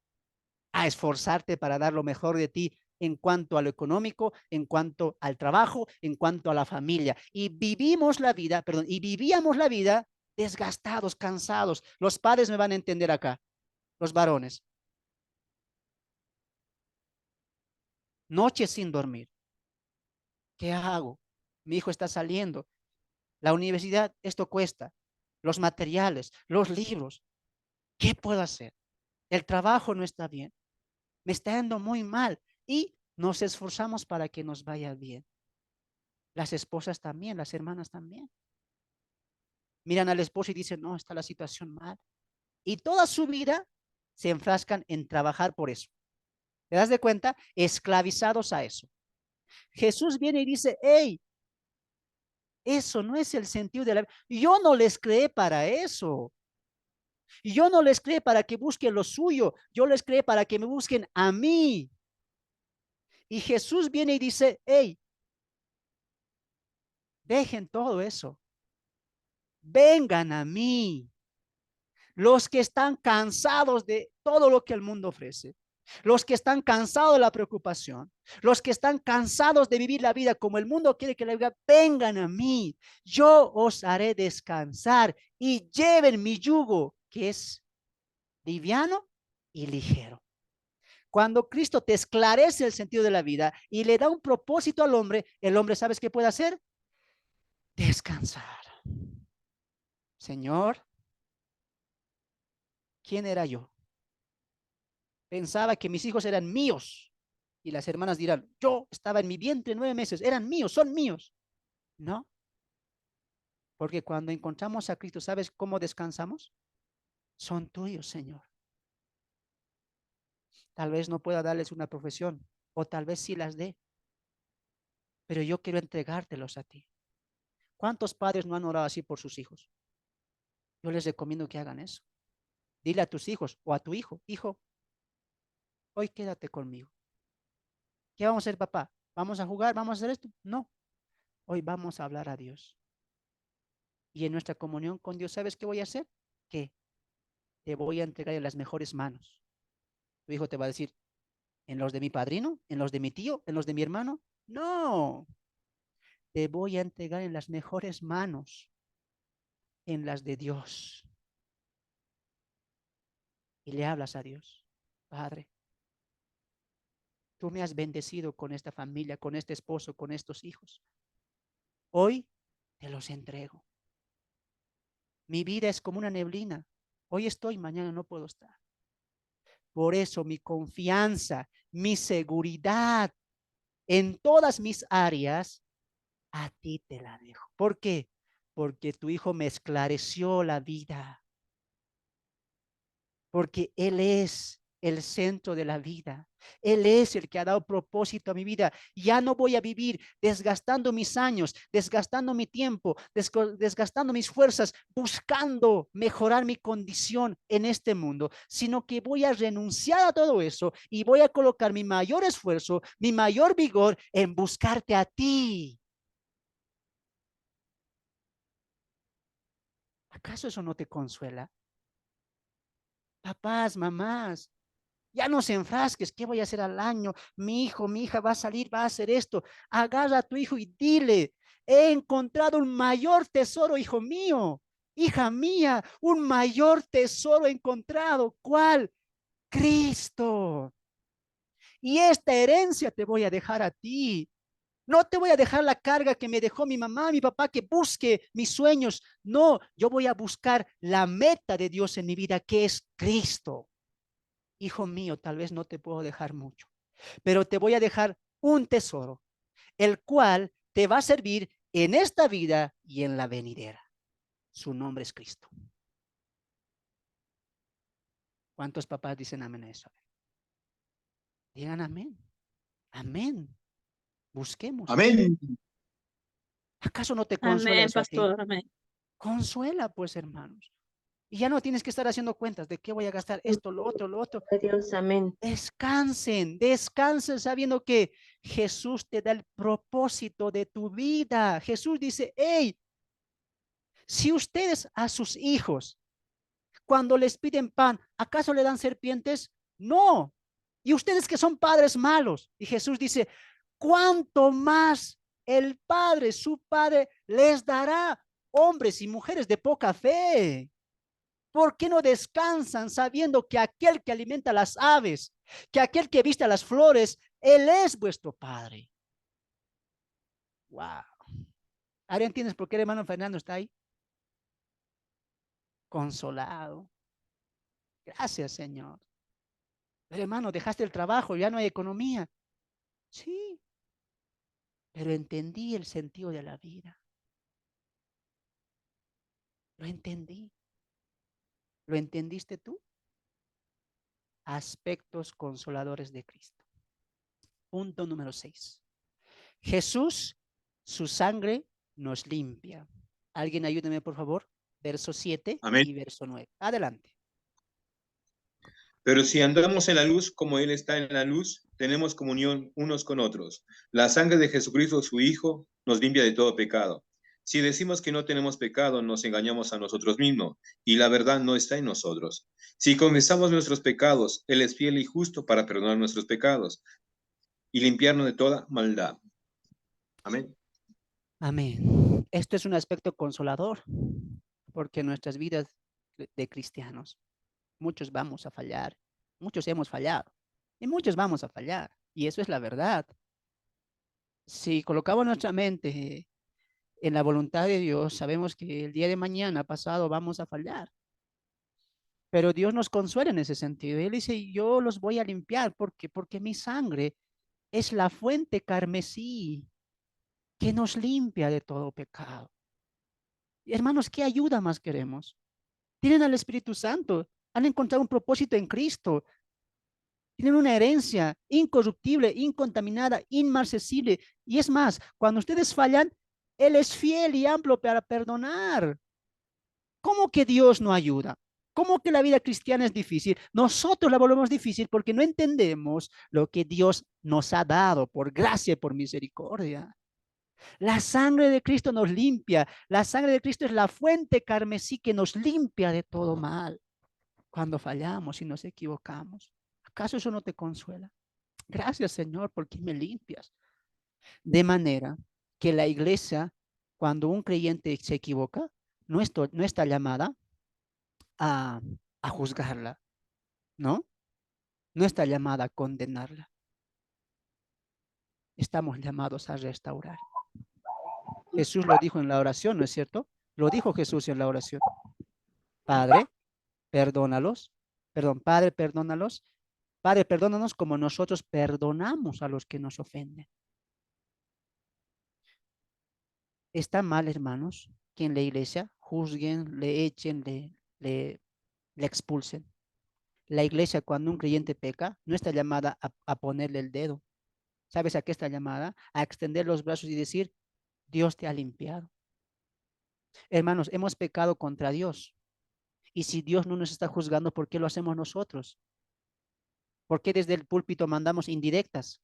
a esforzarte para dar lo mejor de ti en cuanto a lo económico, en cuanto al trabajo, en cuanto a la familia. Y vivíamos la vida desgastados, cansados. Los padres me van a entender acá, los varones. Noches sin dormir. ¿Qué hago? Mi hijo está saliendo. La universidad, esto cuesta. Los materiales, los libros. ¿Qué puedo hacer? El trabajo no está bien. Me está yendo muy mal. Y nos esforzamos para que nos vaya bien. Las esposas también, las hermanas también. Miran al esposo y dicen: no, está la situación mal. Y toda su vida se enfrascan en trabajar por eso. ¿Te das de cuenta? Esclavizados a eso. Jesús viene y dice: hey, eso no es el sentido de la vida. Yo no les creé para eso. Yo no les creé para que busquen lo suyo. Yo les creé para que me busquen a mí. Y Jesús viene y dice: hey, dejen todo eso. Vengan a mí. Los que están cansados de todo lo que el mundo ofrece. Los que están cansados de la preocupación, los que están cansados de vivir la vida como el mundo quiere que la viva, vengan a mí, yo os haré descansar y lleven mi yugo, que es liviano y ligero. Cuando Cristo te esclarece el sentido de la vida y le da un propósito al hombre, el hombre, ¿sabes qué puede hacer? descansar. Señor, ¿quién era yo? Pensaba que mis hijos eran míos. Y las hermanas dirán, yo estaba en mi vientre 9 meses, eran míos, son míos. No, porque cuando encontramos a Cristo, ¿sabes cómo descansamos? Son tuyos, Señor. Tal vez no pueda darles una profesión, o tal vez sí las dé, pero yo quiero entregártelos a ti. ¿Cuántos padres no han orado así por sus hijos? Yo les recomiendo que hagan eso. Dile a tus hijos o a tu hijo, hijo, hoy quédate conmigo. ¿Qué vamos a hacer, papá? ¿Vamos a jugar? ¿Vamos a hacer esto? No, hoy vamos a hablar a Dios. Y en nuestra comunión con Dios, ¿sabes qué voy a hacer? ¿Qué? Te voy a entregar en las mejores manos. Tu hijo te va a decir, ¿en los de mi padrino? ¿En los de mi tío? ¿En los de mi hermano? No, te voy a entregar en las mejores manos, en las de Dios. Y le hablas a Dios, Padre, tú me has bendecido con esta familia, con este esposo, con estos hijos. Hoy te los entrego. Mi vida es como una neblina. Hoy estoy, mañana no puedo estar. Por eso mi confianza, mi seguridad en todas mis áreas, a ti te la dejo. ¿Por qué? Porque tu hijo me esclareció la vida. Porque Él es el centro de la vida. Él es el que ha dado propósito a mi vida. Ya no voy a vivir desgastando mis años, desgastando mi tiempo, desgastando mis fuerzas, buscando mejorar mi condición en este mundo, sino que voy a renunciar a todo eso y voy a colocar mi mayor esfuerzo, mi mayor vigor en buscarte a ti. ¿Acaso eso no te consuela? Papás, mamás, ya no se enfrasques, ¿qué voy a hacer al año? Mi hijo, mi hija va a salir, va a hacer esto. Agarra a tu hijo y dile, he encontrado un mayor tesoro, hijo mío, hija mía, un mayor tesoro encontrado. ¿Cuál? Cristo. Y esta herencia te voy a dejar a ti. No te voy a dejar la carga que me dejó mi mamá, mi papá, que busque mis sueños. No, yo voy a buscar la meta de Dios en mi vida, que es Cristo. Hijo mío, tal vez no te puedo dejar mucho, pero te voy a dejar un tesoro, el cual te va a servir en esta vida y en la venidera. Su nombre es Cristo. ¿Cuántos papás dicen amén a eso? Digan amén. Amén. Busquemos. Amén. ¿Acaso no te consuela Amén, eso a ti? pastor, amén. Consuela, pues, hermanos. Y ya no tienes que estar haciendo cuentas de qué voy a gastar esto, lo otro, lo otro. Dios, amén. Descansen, descansen sabiendo que Jesús te da el propósito de tu vida. Jesús dice, hey, si ustedes a sus hijos, cuando les piden pan, ¿acaso le dan serpientes? No. Y ustedes que son padres malos. Y Jesús dice, ¿cuánto más el Padre, su Padre, les dará hombres y mujeres de poca fe? ¿Por qué no descansan sabiendo que aquel que alimenta las aves, que aquel que viste a las flores, Él es vuestro Padre? Wow. Ahora entiendes por qué el hermano Fernando está ahí. Consolado. Gracias, Señor. Pero hermano, dejaste el trabajo, ya no hay economía. Sí, pero entendí el sentido de la vida. Lo entendí. ¿Lo entendiste tú? Aspectos consoladores de Cristo. Punto número 6. Jesús, su sangre nos limpia. Alguien ayúdeme, por favor. Verso 7 Amén. y verso 9. Adelante. Pero si andamos en la luz como Él está en la luz, tenemos comunión unos con otros. La sangre de Jesucristo, su Hijo, nos limpia de todo pecado. Si decimos que no tenemos pecado, nos engañamos a nosotros mismos, y la verdad no está en nosotros. Si confesamos nuestros pecados, Él es fiel y justo para perdonar nuestros pecados y limpiarnos de toda maldad. Amén. Amén. Esto es un aspecto consolador, porque en nuestras vidas de cristianos, muchos vamos a fallar, muchos hemos fallado, y muchos vamos a fallar, y eso es la verdad. Si colocamos nuestra mente En la voluntad de Dios sabemos que el día de mañana, pasado, vamos a fallar. Pero Dios nos consuela en ese sentido. Él dice, yo los voy a limpiar. ¿Por qué? Porque mi sangre es la fuente carmesí que nos limpia de todo pecado. Y hermanos, ¿qué ayuda más queremos? Tienen al Espíritu Santo, han encontrado un propósito en Cristo, tienen una herencia incorruptible, incontaminada, inmarcesible. Y es más, cuando ustedes fallan, Él es fiel y amplio para perdonar. ¿Cómo que Dios no ayuda? ¿Cómo que la vida cristiana es difícil? Nosotros la volvemos difícil porque no entendemos lo que Dios nos ha dado por gracia y por misericordia. La sangre de Cristo nos limpia. La sangre de Cristo es la fuente carmesí que nos limpia de todo mal cuando fallamos y nos equivocamos. ¿Acaso eso no te consuela? Gracias, Señor, porque me limpias. De manera que la iglesia, cuando un creyente se equivoca, no está llamada a, a juzgarla, ¿no? No está llamada a condenarla. Estamos llamados a restaurar. Jesús lo dijo en la oración, ¿no es cierto? Lo dijo Jesús en la oración. Padre, perdónalos. Perdón, Padre, perdónalos. Padre, perdónanos como nosotros perdonamos a los que nos ofenden. Está mal, hermanos, que en la iglesia juzguen, le echen, le expulsen. La iglesia, cuando un creyente peca, no está llamada a ponerle el dedo. ¿Sabes a qué está llamada? A extender los brazos y decir, Dios te ha limpiado. Hermanos, hemos pecado contra Dios. Y si Dios no nos está juzgando, ¿por qué lo hacemos nosotros? ¿Por qué desde el púlpito mandamos indirectas?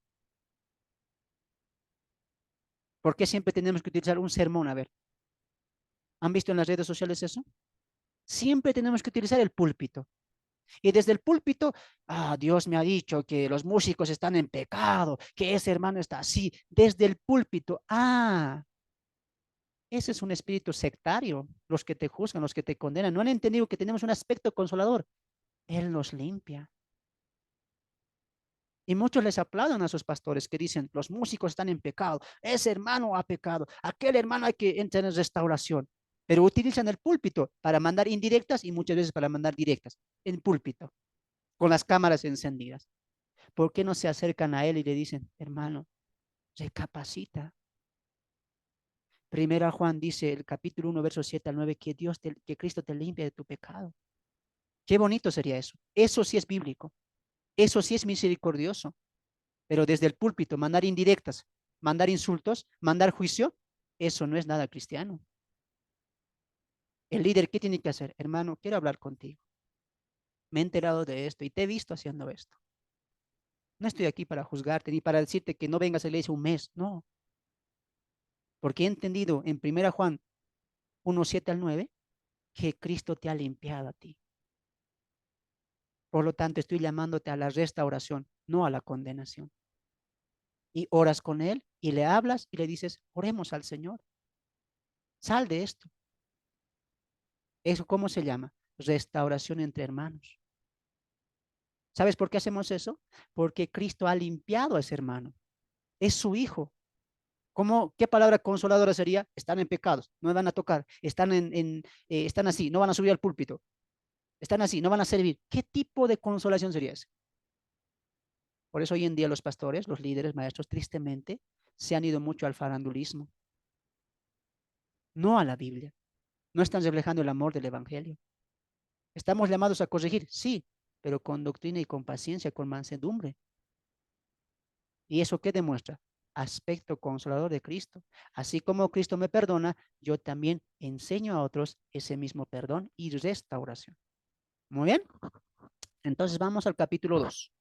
¿Por qué siempre tenemos que utilizar un sermón? A ver, ¿han visto en las redes sociales eso? Siempre tenemos que utilizar el púlpito. Y desde el púlpito, Dios me ha dicho que los músicos están en pecado, que ese hermano está así. Desde el púlpito, ese es un espíritu sectario. Los que te juzgan, los que te condenan, no han entendido que tenemos un aspecto consolador. Él nos limpia. Y muchos les aplauden a sus pastores que dicen, los músicos están en pecado, ese hermano ha pecado, aquel hermano hay que entrar en restauración. Pero utilizan el púlpito para mandar indirectas y muchas veces para mandar directas. El púlpito, con las cámaras encendidas. ¿Por qué no se acercan a él y le dicen, hermano, recapacita? Primera Juan dice, el capítulo 1, versos 7 al 9, que Cristo te limpia de tu pecado. Qué bonito sería eso. Eso sí es bíblico. Eso sí es misericordioso. Pero desde el púlpito, mandar indirectas, mandar insultos, mandar juicio, eso no es nada cristiano. El líder, ¿qué tiene que hacer? Hermano, quiero hablar contigo. Me he enterado de esto y te he visto haciendo esto. No estoy aquí para juzgarte ni para decirte que no vengas a la iglesia un mes, no. Porque he entendido en 1 Juan 1, 7 al 9 que Cristo te ha limpiado a ti. Por lo tanto, estoy llamándote a la restauración, no a la condenación. Y oras con él y le hablas y le dices, oremos al Señor. Sal de esto. ¿Eso cómo se llama? Restauración entre hermanos. ¿Sabes por qué hacemos eso? Porque Cristo ha limpiado a ese hermano. Es su hijo. ¿Qué palabra consoladora sería? Están en pecados, no me van a tocar, están así, no van a subir al púlpito, están así, no van a servir. ¿Qué tipo de consolación sería ese? Por eso hoy en día los pastores, los líderes, maestros, tristemente, se han ido mucho al farandulismo, no a la Biblia. No están reflejando el amor del evangelio. Estamos llamados a corregir, sí, pero con doctrina y con paciencia, con mansedumbre. ¿Y eso qué demuestra? Aspecto consolador de Cristo. Así como Cristo me perdona, yo también enseño a otros ese mismo perdón y restauración. Muy bien. Entonces vamos al capítulo 2.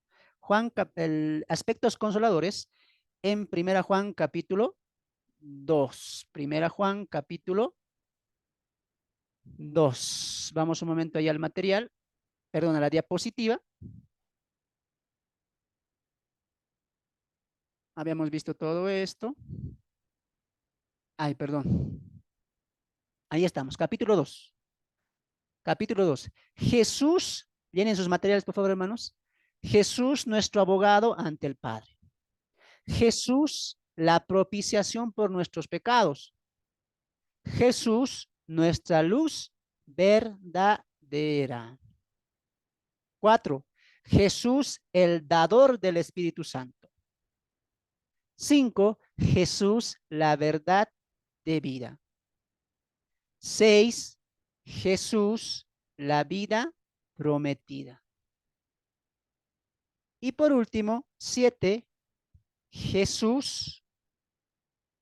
Aspectos consoladores en 1 Juan capítulo 2. 1 Juan capítulo 2. Vamos un momento ahí al material. Perdón, a la diapositiva. Habíamos visto todo esto. Ay, perdón. Ahí estamos, capítulo 2. Capítulo 2. Jesús, ¿vienen sus materiales, por favor, hermanos? Jesús, nuestro abogado ante el Padre. Jesús, la propiciación por nuestros pecados. Jesús, nuestra luz verdadera. 4. Jesús, el dador del Espíritu Santo. 5. Jesús, la verdad de vida. 6. Jesús, la vida prometida. Y por último, 7. Jesús,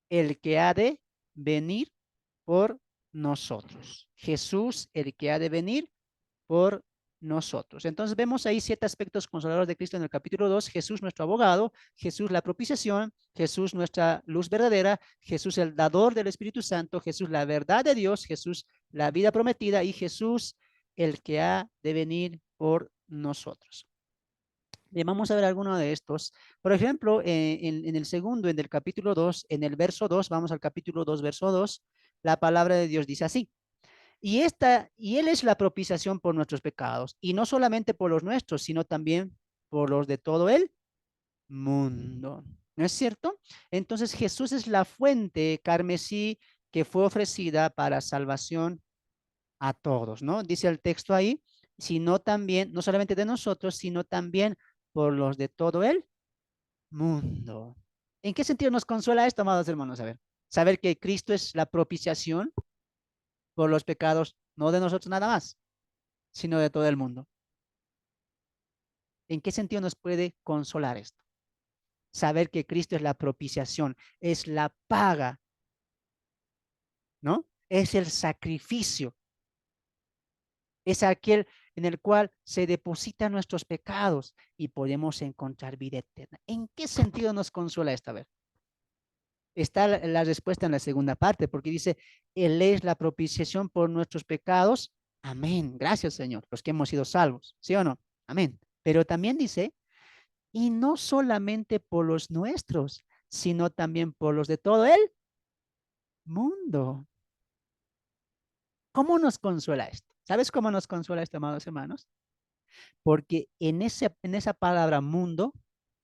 el que ha de venir por nosotros. Jesús, el que ha de venir por nosotros. Entonces vemos ahí 7 aspectos consoladores de Cristo en el capítulo 2. Jesús nuestro abogado, Jesús la propiciación, Jesús nuestra luz verdadera, Jesús el dador del Espíritu Santo, Jesús la verdad de Dios, Jesús la vida prometida y Jesús el que ha de venir por nosotros. Bien, vamos a ver alguno de estos. Por ejemplo, en el segundo, en el capítulo 2, en el verso 2, vamos al capítulo 2, verso 2, la palabra de Dios dice así. Y Él es la propiciación por nuestros pecados, y no solamente por los nuestros, sino también por los de todo el mundo. ¿No es cierto? Entonces Jesús es la fuente carmesí que fue ofrecida para salvación a todos, ¿no? Dice el texto ahí, sino también, no solamente de nosotros, sino también por los de todo el mundo. ¿En qué sentido nos consuela esto, amados hermanos? A ver, saber que Cristo es la propiciación por los pecados, no de nosotros nada más, sino de todo el mundo. ¿En qué sentido nos puede consolar esto? Saber que Cristo es la propiciación, es la paga, ¿no? Es el sacrificio. Es aquel en el cual se depositan nuestros pecados y podemos encontrar vida eterna. ¿En qué sentido nos consuela esta vez? Está la respuesta en la segunda parte, porque dice, Él es la propiciación por nuestros pecados. Amén. Gracias, Señor, los que hemos sido salvos. ¿Sí o no? Amén. Pero también dice, y no solamente por los nuestros, sino también por los de todo el mundo. ¿Cómo nos consuela esto? ¿Sabes cómo nos consuela esto, amados hermanos? Porque en esa palabra mundo,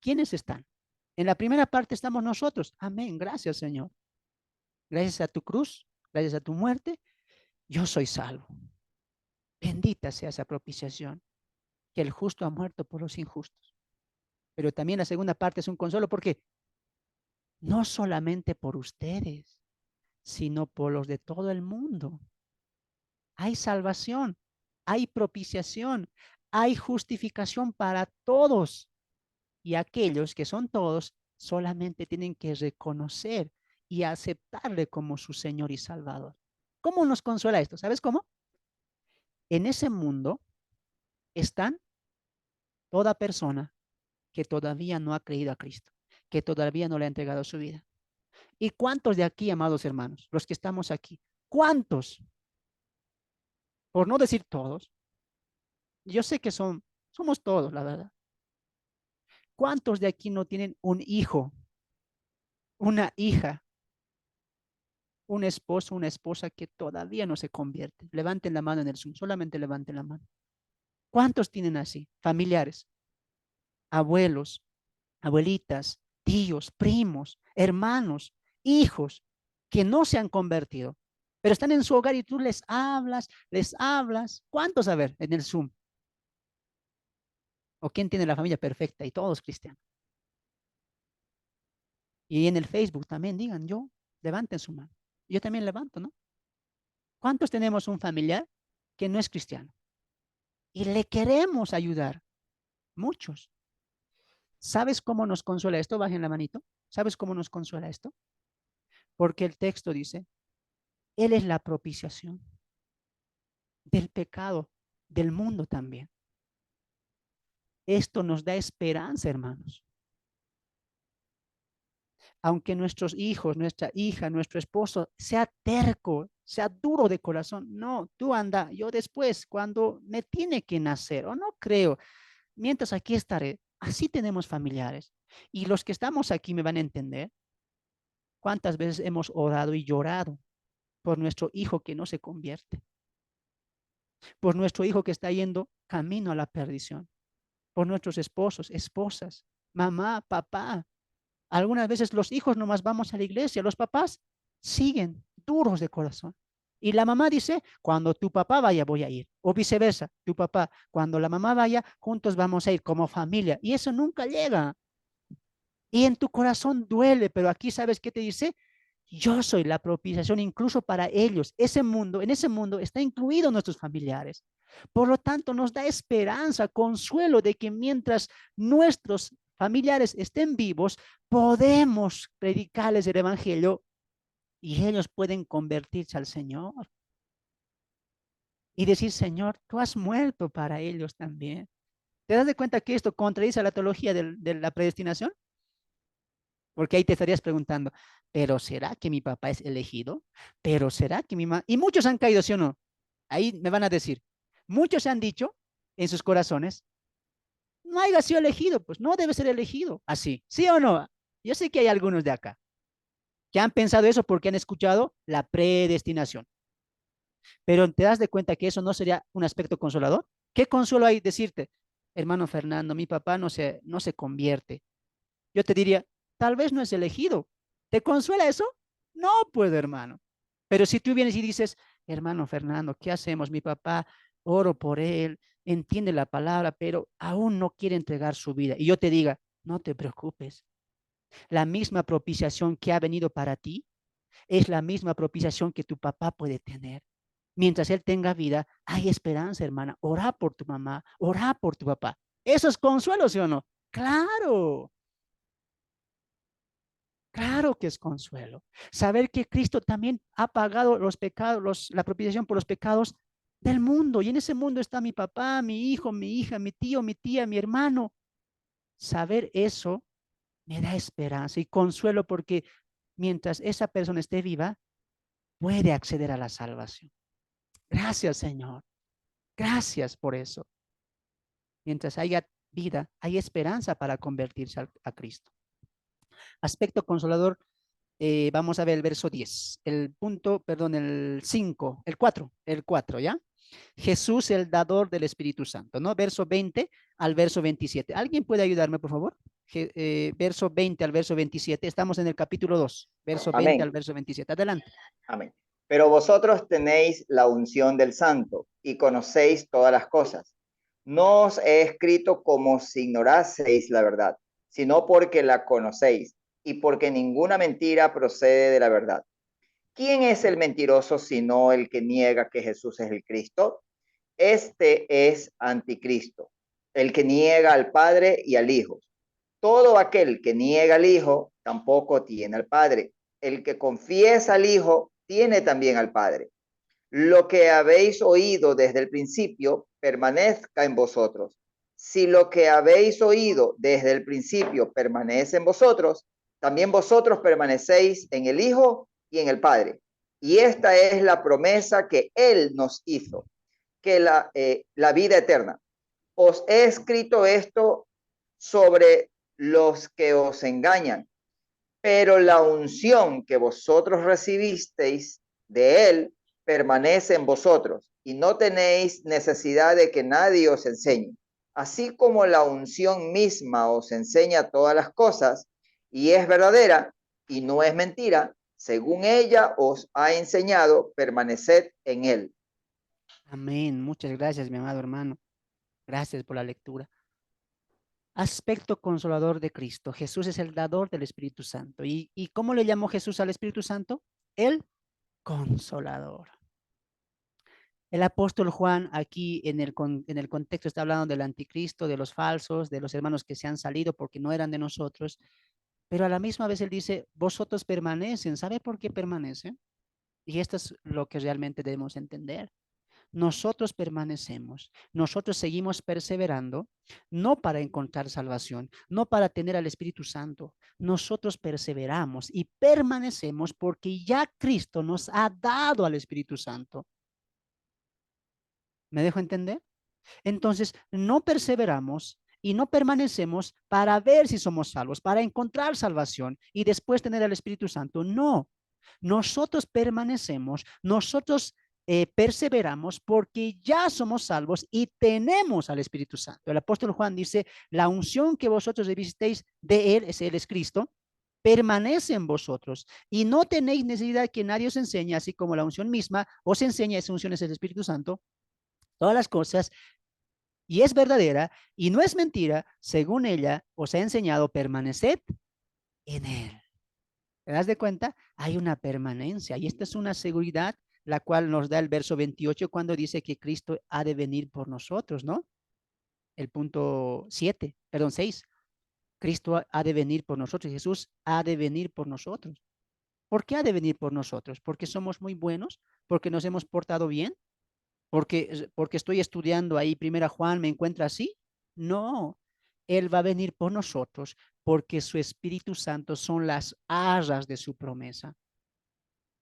¿quiénes están? En la primera parte estamos nosotros. Amén. Gracias, Señor. Gracias a tu cruz, gracias a tu muerte, yo soy salvo. Bendita sea esa propiciación, que el justo ha muerto por los injustos. Pero también la segunda parte es un consuelo porque no solamente por ustedes, sino por los de todo el mundo. Hay salvación, hay propiciación, hay justificación para todos. Y aquellos que son todos solamente tienen que reconocer y aceptarle como su Señor y Salvador. ¿Cómo nos consuela esto? ¿Sabes cómo? En ese mundo están toda persona que todavía no ha creído a Cristo, que todavía no le ha entregado su vida. ¿Y cuántos de aquí, amados hermanos, los que estamos aquí, cuántos, por no decir todos, yo sé que somos todos, la verdad. ¿Cuántos de aquí no tienen un hijo, una hija, un esposo, una esposa que todavía no se convierte? Levanten la mano en el Zoom, solamente levanten la mano. ¿Cuántos tienen así? Familiares, abuelos, abuelitas, tíos, primos, hermanos, hijos que no se han convertido, pero están en su hogar y tú les hablas, les hablas. ¿Cuántos, a ver, en el Zoom? ¿O quién tiene la familia perfecta y todos cristianos? Y en el Facebook también digan, yo, levanten su mano. Yo también levanto, ¿no? ¿Cuántos tenemos un familiar que no es cristiano? Y le queremos ayudar. Muchos. ¿Sabes cómo nos consuela esto? Bajen la manito. ¿Sabes cómo nos consuela esto? Porque el texto dice, Él es la propiciación del pecado, del mundo también. Esto nos da esperanza, hermanos. Aunque nuestros hijos, nuestra hija, nuestro esposo sea terco, sea duro de corazón, no, tú anda, yo después, cuando me tiene que nacer, o no creo, mientras aquí estaré. Así tenemos familiares. Y los que estamos aquí me van a entender cuántas veces hemos orado y llorado por nuestro hijo que no se convierte, por nuestro hijo que está yendo camino a la perdición, por nuestros esposos, esposas, mamá, papá. Algunas veces los hijos nomás vamos a la iglesia, los papás siguen duros de corazón. Y la mamá dice, cuando tu papá vaya, voy a ir. O viceversa, tu papá, cuando la mamá vaya, juntos vamos a ir como familia. Y eso nunca llega. Y en tu corazón duele, pero aquí ¿sabes qué te dice? Yo soy la propiciación incluso para ellos. Ese mundo, en ese mundo está incluidos nuestros familiares. Por lo tanto, nos da esperanza, consuelo de que mientras nuestros familiares estén vivos, podemos predicarles el evangelio y ellos pueden convertirse al Señor. Y decir, Señor, tú has muerto para ellos también. ¿Te das de cuenta que esto contradice la teología de la predestinación? Porque ahí te estarías preguntando, ¿pero será que mi papá es elegido? ¿Pero será que mi mamá? Y muchos han caído, ¿sí o no? Ahí me van a decir, muchos han dicho en sus corazones, no haya sido elegido, pues no debe ser elegido. Así, ¿sí o no? Yo sé que hay algunos de acá que han pensado eso porque han escuchado la predestinación. Pero te das de cuenta que eso no sería un aspecto consolador. ¿Qué consuelo hay decirte, hermano Fernando, mi papá no se convierte? Yo te diría, tal vez no es elegido. ¿Te consuela eso? No, pues, hermano. Pero si tú vienes y dices, hermano Fernando, ¿qué hacemos? Mi papá, oro por él, entiende la palabra, pero aún no quiere entregar su vida. Y yo te diga, no te preocupes. La misma propiciación que ha venido para ti es la misma propiciación que tu papá puede tener. Mientras él tenga vida, hay esperanza, hermana. Ora por tu mamá, ora por tu papá. ¿Eso es consuelo, sí o no? Claro. Claro que es consuelo. Saber que Cristo también ha pagado los pecados, la propiciación por los pecados del mundo. Y en ese mundo está mi papá, mi hijo, mi hija, mi tío, mi tía, mi hermano. Saber eso me da esperanza y consuelo porque mientras esa persona esté viva, puede acceder a la salvación. Gracias, Señor. Gracias por eso. Mientras haya vida, hay esperanza para convertirse a Cristo. Aspecto consolador, vamos a ver el verso 10, el 5, el 4, ¿ya? Jesús, el dador del Espíritu Santo, ¿no? Verso 20 al verso 27. ¿Alguien puede ayudarme, por favor? Verso 20 al verso 27. Estamos en el capítulo 2, verso Amén. 20 al verso 27. Adelante. Amén. Pero vosotros tenéis la unción del Santo y conocéis todas las cosas. No os he escrito como si ignoraseis la verdad, sino porque la conocéis y porque ninguna mentira procede de la verdad. ¿Quién es el mentiroso sino el que niega que Jesús es el Cristo? Este es anticristo, el que niega al Padre y al Hijo. Todo aquel que niega al Hijo tampoco tiene al Padre. El que confiesa al Hijo tiene también al Padre. Lo que habéis oído desde el principio permanezca en vosotros. Si lo que habéis oído desde el principio permanece en vosotros, también vosotros permanecéis en el Hijo y en el Padre. Y esta es la promesa que Él nos hizo, que la vida eterna. Os he escrito esto sobre los que os engañan, pero la unción que vosotros recibisteis de Él permanece en vosotros y no tenéis necesidad de que nadie os enseñe. Así como la unción misma os enseña todas las cosas y es verdadera y no es mentira, según ella os ha enseñado, permaneced en Él. Amén. Muchas gracias, mi amado hermano. Gracias por la lectura. Aspecto consolador de Cristo. Jesús es el dador del Espíritu Santo. ¿Y cómo le llamó Jesús al Espíritu Santo? El consolador. El apóstol Juan aquí en el contexto está hablando del anticristo, de los falsos, de los hermanos que se han salido porque no eran de nosotros, pero a la misma vez él dice, vosotros permanecen. ¿Sabe por qué permanecen? Y esto es lo que realmente debemos entender. Nosotros permanecemos, nosotros seguimos perseverando, no para encontrar salvación, no para tener al Espíritu Santo. Nosotros perseveramos y permanecemos porque ya Cristo nos ha dado al Espíritu Santo. ¿Me dejo entender? Entonces, no perseveramos y no permanecemos para ver si somos salvos, para encontrar salvación y después tener al Espíritu Santo. No, nosotros permanecemos, nosotros perseveramos porque ya somos salvos y tenemos al Espíritu Santo. El apóstol Juan dice, la unción que vosotros recibisteis de él, es Cristo, permanece en vosotros y no tenéis necesidad que nadie os enseñe, así como la unción misma os enseña, esa unción es el Espíritu Santo, todas las cosas, y es verdadera y no es mentira, según ella os ha enseñado, permaneced en él. ¿Te das de cuenta? Hay una permanencia y esta es una seguridad la cual nos da el verso 28 cuando dice que Cristo ha de venir por nosotros, ¿no? El punto 7, perdón, 6. Cristo ha de venir por nosotros. Jesús ha de venir por nosotros. ¿Por qué ha de venir por nosotros? ¿Porque somos muy buenos? ¿Porque nos hemos portado bien? ¿Porque estoy estudiando ahí Primera Juan, me encuentra así? No, Él va a venir por nosotros porque su Espíritu Santo son las arras de su promesa.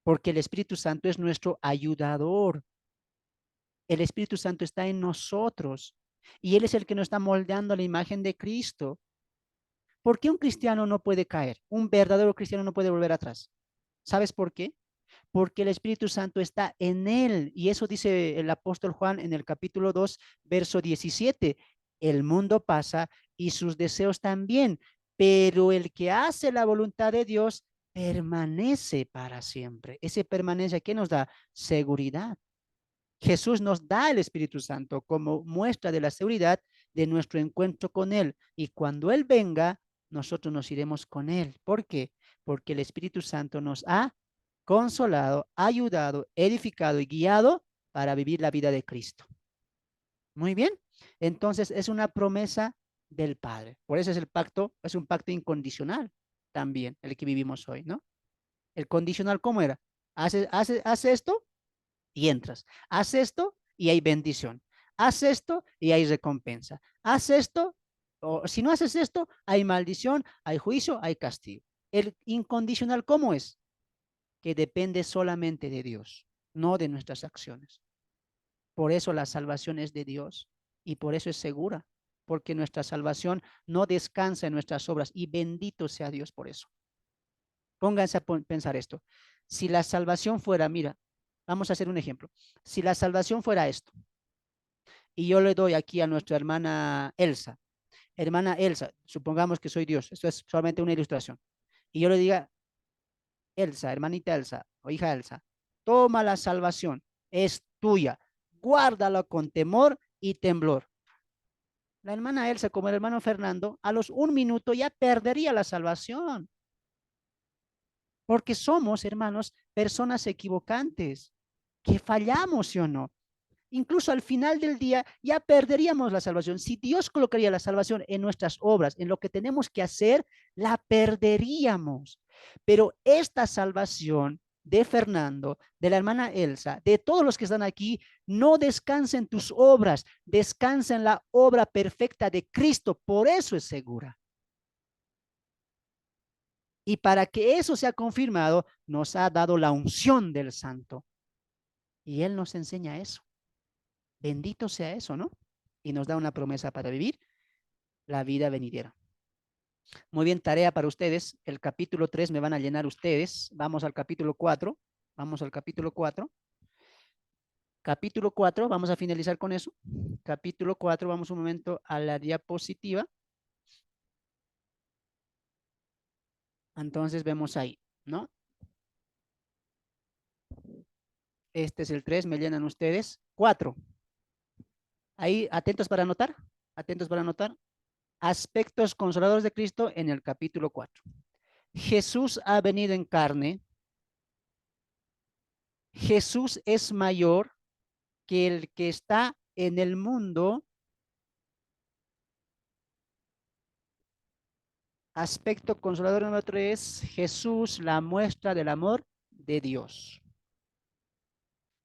Porque el Espíritu Santo es nuestro ayudador. El Espíritu Santo está en nosotros y Él es el que nos está moldeando la imagen de Cristo. ¿Por qué un cristiano no puede caer? Un verdadero cristiano no puede volver atrás. ¿Sabes por qué? Porque el Espíritu Santo está en él. Y eso dice el apóstol Juan en el capítulo 2, verso 17. El mundo pasa y sus deseos también, pero el que hace la voluntad de Dios permanece para siempre. Ese permanece, ¿qué nos da? Seguridad. Jesús nos da el Espíritu Santo como muestra de la seguridad de nuestro encuentro con Él. Y cuando Él venga, nosotros nos iremos con Él. ¿Por qué? Porque el Espíritu Santo nos ha consolado, ayudado, edificado y guiado para vivir la vida de Cristo. Muy bien. Entonces es una promesa del Padre. Por eso es el pacto, es un pacto incondicional también, el que vivimos hoy, ¿no? El condicional, ¿cómo era? Hace esto y entras. Haz esto y hay bendición. Haz esto y hay recompensa. Haz esto, o si no haces esto, hay maldición, hay juicio, hay castigo. El incondicional, ¿cómo es? Que depende solamente de Dios, no de nuestras acciones. Por eso la salvación es de Dios y por eso es segura, porque nuestra salvación no descansa en nuestras obras y bendito sea Dios por eso. Pónganse a pensar esto. Si la salvación fuera, mira, vamos a hacer un ejemplo. Si la salvación fuera esto, y yo le doy aquí a nuestra hermana Elsa, supongamos que soy Dios, esto es solamente una ilustración, y yo le diga, Elsa, hermanita Elsa, o hija Elsa, toma la salvación, es tuya, guárdala con temor y temblor. La hermana Elsa, como el hermano Fernando, a los 1 minuto ya perdería la salvación. Porque somos, hermanos, personas equivocantes, que fallamos, ¿sí o no? Incluso al final del día ya perderíamos la salvación. Si Dios colocaría la salvación en nuestras obras, en lo que tenemos que hacer, la perderíamos. Pero esta salvación de Fernando, de la hermana Elsa, de todos los que están aquí, no descansa en tus obras, descansa en la obra perfecta de Cristo. Por eso es segura. Y para que eso sea confirmado, nos ha dado la unción del Santo. Y Él nos enseña eso. Bendito sea eso, ¿no? Y nos da una promesa para vivir la vida venidera. Muy bien, tarea para ustedes. El capítulo 3 me van a llenar ustedes. Vamos al capítulo 4. Vamos al capítulo 4. Capítulo 4, vamos a finalizar con eso. Capítulo 4, vamos un momento a la diapositiva. Entonces vemos ahí, ¿no? Este es el 3, me llenan ustedes. 4. Ahí, atentos para anotar. Atentos para anotar. Aspectos consoladores de Cristo en el capítulo 4. Jesús ha venido en carne. Jesús es mayor que el que está en el mundo. Aspecto consolador número 3, Jesús, la muestra del amor de Dios.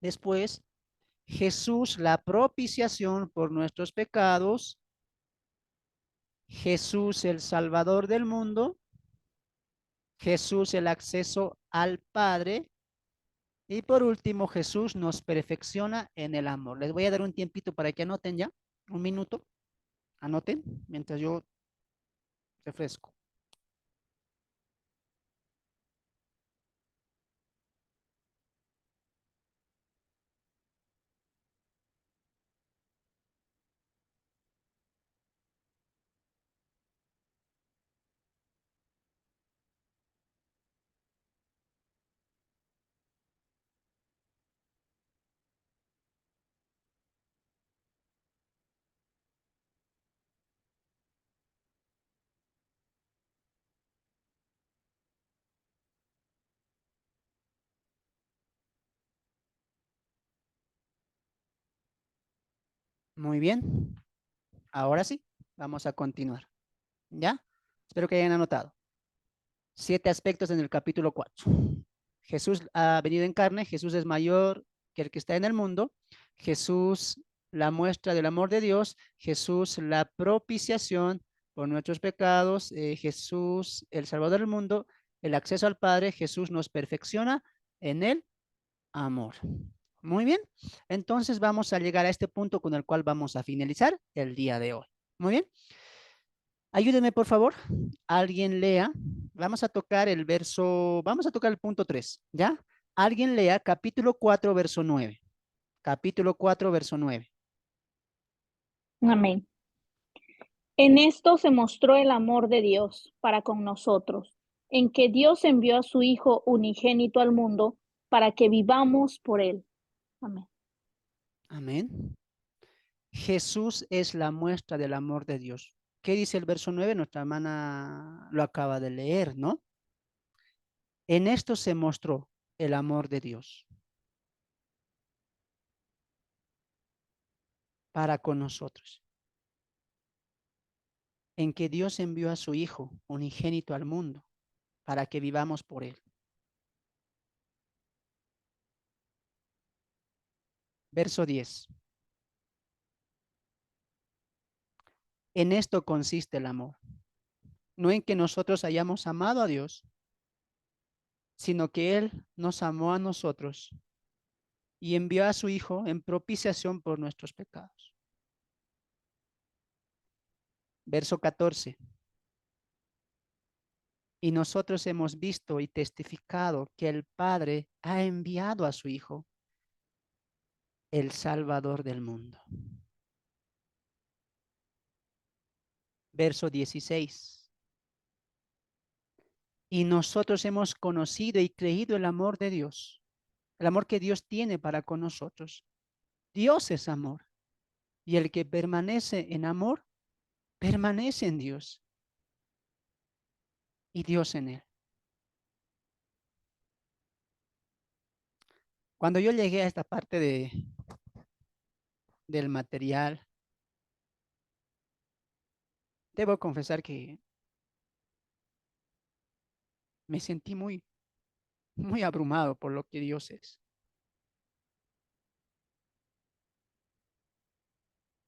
Después, Jesús, la propiciación por nuestros pecados. Jesús, el Salvador del mundo. Jesús, el acceso al Padre. Y por último, Jesús nos perfecciona en el amor. Les voy a dar un tiempito para que anoten ya. 1 minuto. Anoten mientras yo refresco. Muy bien. Ahora sí, vamos a continuar. ¿Ya? Espero que hayan anotado. 7 aspectos en el capítulo 4. Jesús ha venido en carne, Jesús es mayor que el que está en el mundo, Jesús la muestra del amor de Dios, Jesús la propiciación por nuestros pecados, Jesús el Salvador del mundo, el acceso al Padre, Jesús nos perfecciona en el amor. Muy bien, entonces vamos a llegar a este punto con el cual vamos a finalizar el día de hoy. Muy bien. Ayúdenme, por favor. Alguien lea. Vamos a tocar el verso, vamos a tocar el punto 3, ¿ya? Alguien lea capítulo 4, verso 9. Capítulo 4, verso 9. Amén. En esto se mostró el amor de Dios para con nosotros, en que Dios envió a su Hijo unigénito al mundo para que vivamos por él. Amén. Amén. Jesús es la muestra del amor de Dios. ¿Qué dice el verso 9? Nuestra hermana lo acaba de leer, ¿no? En esto se mostró el amor de Dios para con nosotros, en que Dios envió a su Hijo unigénito al mundo para que vivamos por él. Verso 10. En esto consiste el amor, no en que nosotros hayamos amado a Dios, sino que Él nos amó a nosotros y envió a su Hijo en propiciación por nuestros pecados. Verso 14. Y nosotros hemos visto y testificado que el Padre ha enviado a su Hijo, el Salvador del mundo. Verso 16. Y nosotros hemos conocido y creído el amor de Dios, el amor que Dios tiene para con nosotros. Dios es amor, y el que permanece en amor, permanece en Dios, y Dios en él. Cuando yo llegué a esta parte del material, debo confesar que me sentí muy abrumado por lo que Dios es.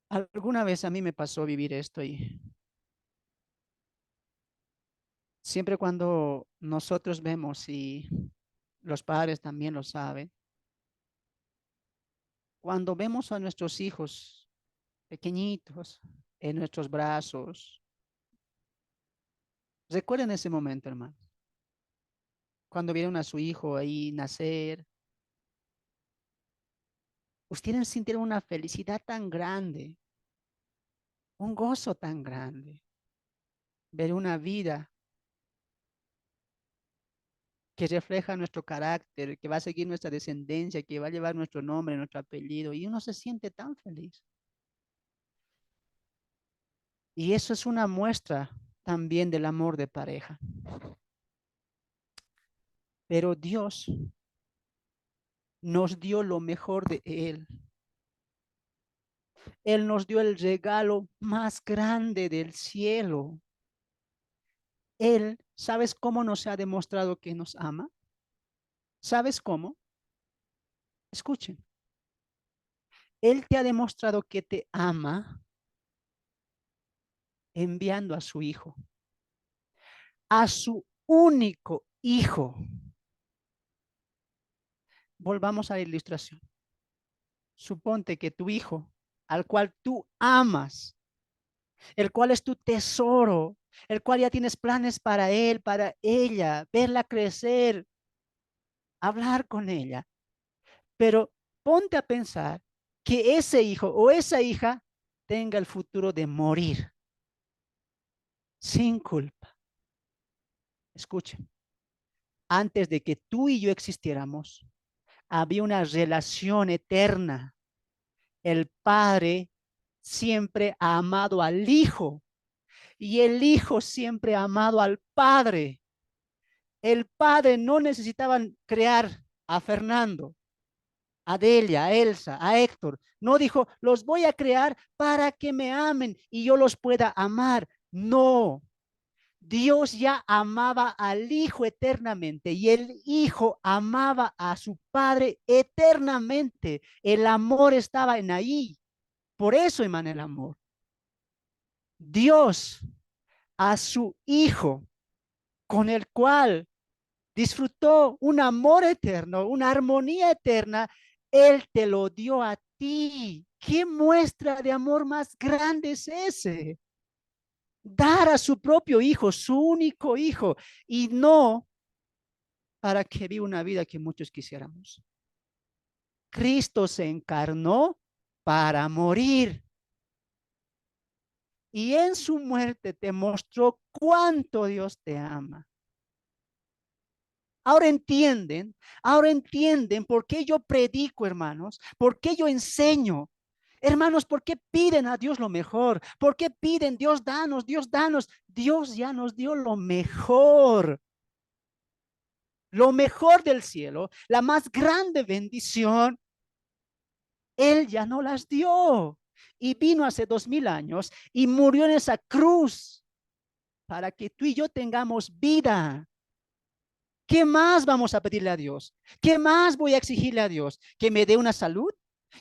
Alguna vez a mí me pasó vivir esto y siempre cuando nosotros vemos, y los padres también lo saben, cuando vemos a nuestros hijos pequeñitos en nuestros brazos, recuerden ese momento, hermano. Cuando vieron a su hijo ahí nacer, ustedes sintieron una felicidad tan grande, un gozo tan grande, ver una vida que refleja nuestro carácter, que va a seguir nuestra descendencia, que va a llevar nuestro nombre, nuestro apellido, y uno se siente tan feliz. Y eso es una muestra también del amor de pareja. Pero Dios nos dio lo mejor de Él. Él nos dio el regalo más grande del cielo. Él, ¿sabes cómo nos ha demostrado que nos ama? ¿Sabes cómo? Escuchen. Él te ha demostrado que te ama enviando a su hijo, a su único hijo. Volvamos a la ilustración. Suponte que tu hijo, al cual tú amas, el cual es tu tesoro, el cual ya tienes planes para él, para ella, verla crecer, hablar con ella. Pero ponte a pensar que ese hijo o esa hija tenga el futuro de morir sin culpa. Escuchen, antes de que tú y yo existiéramos, había una relación eterna. El Padre siempre ha amado al Hijo y el Hijo siempre ha amado al Padre. El Padre no necesitaba crear a Fernando. a Delia, a Elsa, a Héctor. No dijo, los voy a crear para que me amen y yo los pueda amar. No. Dios ya amaba al Hijo eternamente y el Hijo amaba a su Padre eternamente. El amor estaba en ahí. Por eso emana el amor. Dios a su Hijo, con el cual disfrutó un amor eterno, una armonía eterna, Él te lo dio a ti. ¿Qué muestra de amor más grande es ese? Dar a su propio hijo, su único hijo, y no para que viva una vida que muchos quisiéramos. Cristo se encarnó para morir. Y en su muerte te mostró cuánto Dios te ama. Ahora entienden por qué yo predico, hermanos, por qué yo enseño. Hermanos, ¿por qué piden a Dios lo mejor? ¿Por qué piden, Dios danos, Dios danos? Dios ya nos dio lo mejor del cielo, la más grande bendición. Él ya no las dio y vino hace 2000 años y murió en esa cruz para que tú y yo tengamos vida. ¿Qué más vamos a pedirle a Dios? ¿Qué más voy a exigirle a Dios? ¿Que me dé una salud?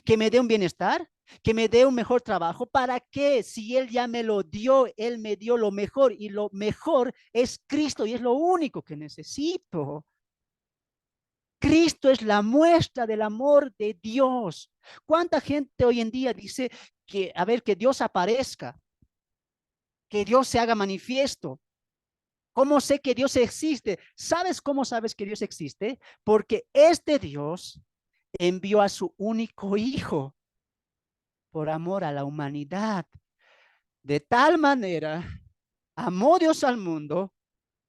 ¿Que me dé un bienestar? ¿Que me dé un mejor trabajo? ¿Para qué? Si Él ya me lo dio, Él me dio lo mejor y lo mejor es Cristo y es lo único que necesito. Cristo es la muestra del amor de Dios. ¿Cuánta gente hoy en día dice que, a ver, que Dios aparezca, que Dios se haga manifiesto? ¿Cómo sé que Dios existe? ¿Sabes cómo sabes que Dios existe? Porque este Dios envió a su único hijo por amor a la humanidad. De tal manera, amó Dios al mundo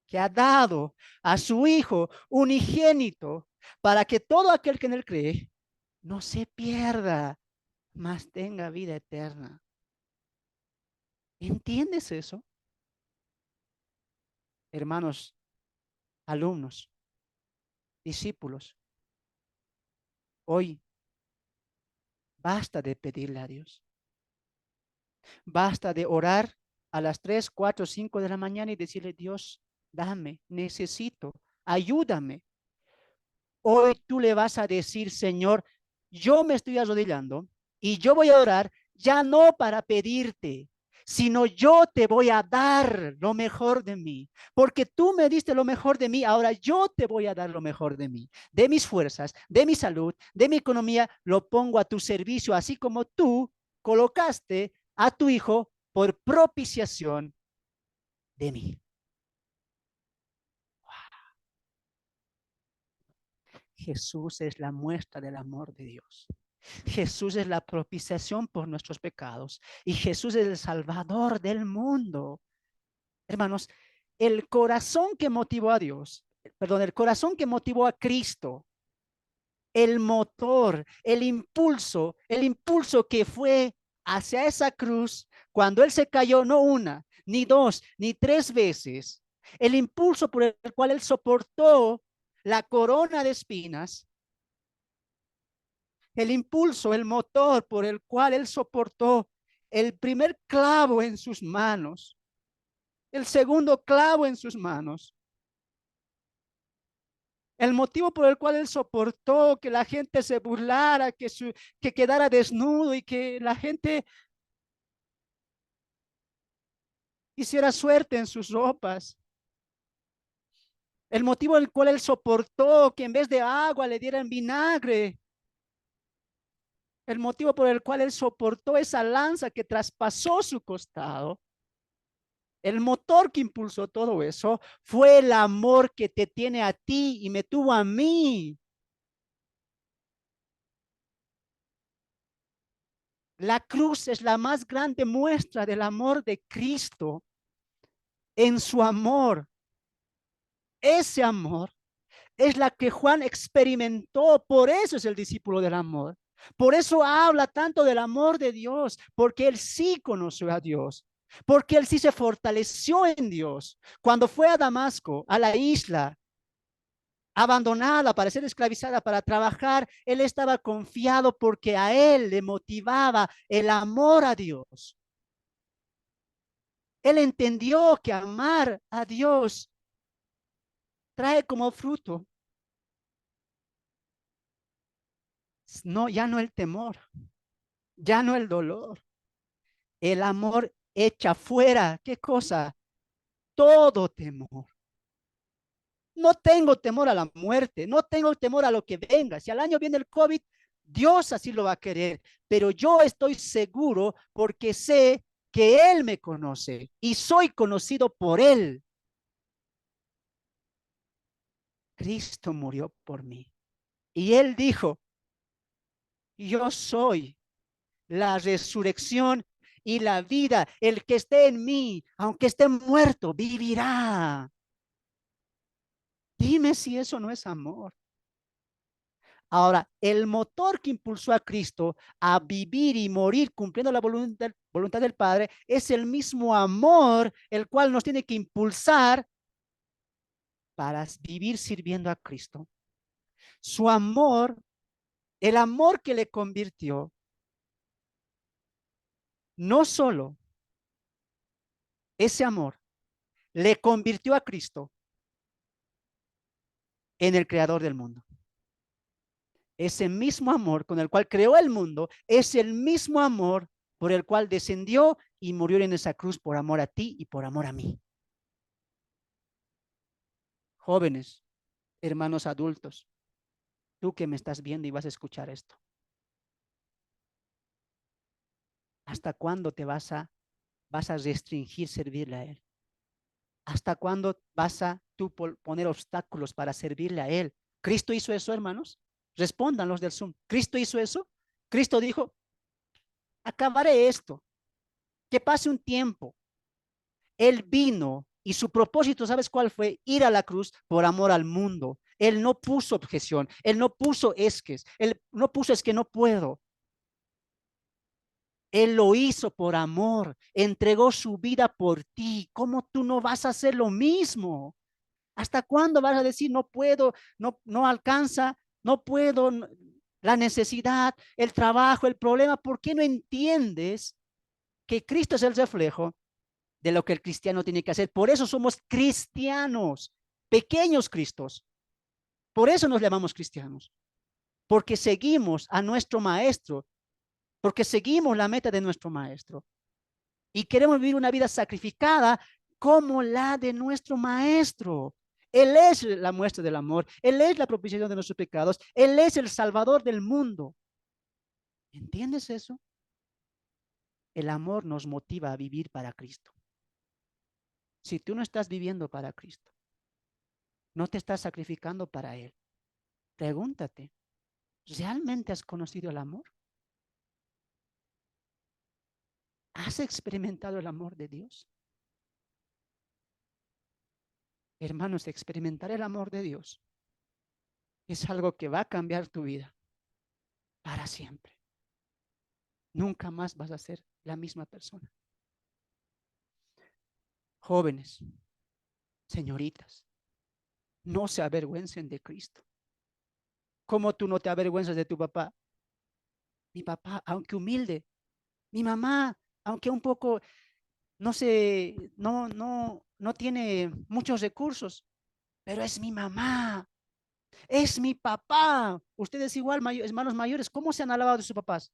que ha dado a su hijo unigénito para que todo aquel que en él cree no se pierda, mas tenga vida eterna. ¿Entiendes eso? Hermanos, alumnos, discípulos, hoy basta de pedirle a Dios. Basta de orar a las 3, 4, 5 de la mañana y decirle, Dios, dame, necesito, ayúdame. Hoy tú le vas a decir, Señor, yo me estoy arrodillando y yo voy a orar ya no para pedirte, sino yo te voy a dar lo mejor de mí, porque tú me diste lo mejor de mí, ahora yo te voy a dar lo mejor de mí, de mis fuerzas, de mi salud, de mi economía, lo pongo a tu servicio, así como tú colocaste a tu hijo por propiciación de mí. Jesús es la muestra del amor de Dios. Jesús es la propiciación por nuestros pecados y Jesús es el Salvador del mundo. Hermanos, el corazón que motivó a Dios, el corazón que motivó a Cristo, el motor, el impulso que fue hacia esa cruz cuando Él se cayó, no una, ni dos, ni tres veces, el impulso por el cual Él soportó la corona de espinas, el impulso, el motor por el cual Él soportó el primer clavo en sus manos, el segundo clavo en sus manos, el motivo por el cual Él soportó que la gente se burlara, que quedara desnudo y que la gente hiciera suerte en sus ropas. El motivo por el cual Él soportó que en vez de agua le dieran vinagre. El motivo por el cual Él soportó esa lanza que traspasó su costado. El motor que impulsó todo eso fue el amor que te tiene a ti y me tuvo a mí. La cruz es la más grande muestra del amor de Cristo en su amor. Ese amor es la que Juan experimentó, por eso es el discípulo del amor. Por eso habla tanto del amor de Dios, porque él sí conoció a Dios, porque él sí se fortaleció en Dios. Cuando fue a Damasco, a la isla, abandonada para ser esclavizada, para trabajar, él estaba confiado porque a él le motivaba el amor a Dios. Él entendió que amar a Dios trae como fruto, no, ya no el temor, ya no el dolor. El amor echa fuera, ¿qué cosa? Todo temor. No tengo temor a la muerte, no tengo temor a lo que venga. Si al año viene el COVID, Dios así lo va a querer, pero yo estoy seguro porque sé que Él me conoce y soy conocido por Él. Cristo murió por mí. Y Él dijo, yo soy la resurrección y la vida. El que esté en mí, aunque esté muerto, vivirá. Dime si eso no es amor. Ahora, el motor que impulsó a Cristo a vivir y morir cumpliendo la voluntad del Padre es el mismo amor el cual nos tiene que impulsar para vivir sirviendo a Cristo. Su amor, el amor que le convirtió, no solo ese amor le convirtió a Cristo en el creador del mundo. Ese mismo amor con el cual creó el mundo es el mismo amor por el cual descendió y murió en esa cruz por amor a ti y por amor a mí. Jóvenes, hermanos adultos, tú que me estás viendo y vas a escuchar esto, ¿hasta cuándo te vas a restringir servirle a Él? ¿Hasta cuándo vas a tú poner obstáculos para servirle a Él? ¿Cristo hizo eso, hermanos? Respondan los del Zoom. ¿Cristo hizo eso? Cristo dijo, acabaré esto, que pase un tiempo. Él vino y su propósito, ¿sabes cuál fue? Ir a la cruz por amor al mundo. Él no puso objeción, él no puso esques, él no puso es que no puedo. Él lo hizo por amor, entregó su vida por ti. ¿Cómo tú no vas a hacer lo mismo? ¿Hasta cuándo vas a decir no puedo, no alcanza, no puedo, la necesidad, el trabajo, el problema? ¿Por qué no entiendes que Cristo es el reflejo de lo que el cristiano tiene que hacer? Por eso somos cristianos, pequeños cristos. Por eso nos llamamos cristianos, porque seguimos a nuestro maestro, porque seguimos la meta de nuestro maestro y queremos vivir una vida sacrificada como la de nuestro maestro. Él es la muestra del amor, Él es la propiciación de nuestros pecados, Él es el salvador del mundo. ¿Entiendes eso? El amor nos motiva a vivir para Cristo. Si tú no estás viviendo para Cristo, no te estás sacrificando para Él, pregúntate, ¿realmente has conocido el amor? ¿Has experimentado el amor de Dios? Hermanos, experimentar el amor de Dios es algo que va a cambiar tu vida para siempre. Nunca más vas a ser la misma persona. Jóvenes, señoritas, no se avergüencen de Cristo. ¿Cómo tú no te avergüenzas de tu papá? Mi papá, aunque humilde, mi mamá, aunque un poco, no sé, no tiene muchos recursos, pero es mi mamá, es mi papá. Ustedes igual, hermanos mayores, ¿cómo se han alabado de sus papás?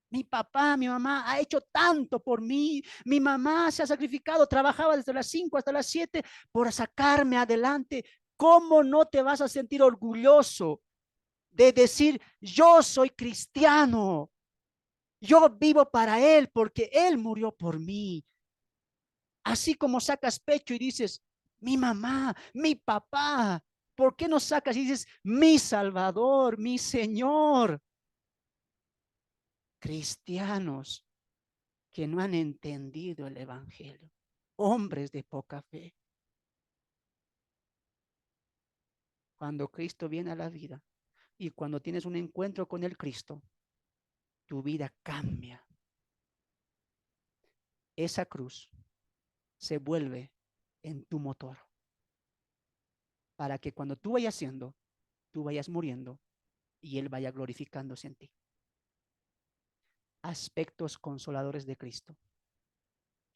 Mi papá, mi mamá ha hecho tanto por mí. Mi mamá se ha sacrificado, trabajaba desde las 5 hasta las 7 por sacarme adelante. ¿Cómo no te vas a sentir orgulloso de decir, yo soy cristiano? Yo vivo para Él porque Él murió por mí. Así como sacas pecho y dices, mi mamá, mi papá. ¿Por qué no sacas y dices, mi Salvador, mi Señor? Cristianos que no han entendido el evangelio, hombres de poca fe. Cuando Cristo viene a la vida y cuando tienes un encuentro con el Cristo, tu vida cambia. Esa cruz se vuelve en tu motor para que cuando tú vayas haciendo, tú vayas muriendo y Él vaya glorificándose en ti. Aspectos consoladores de Cristo.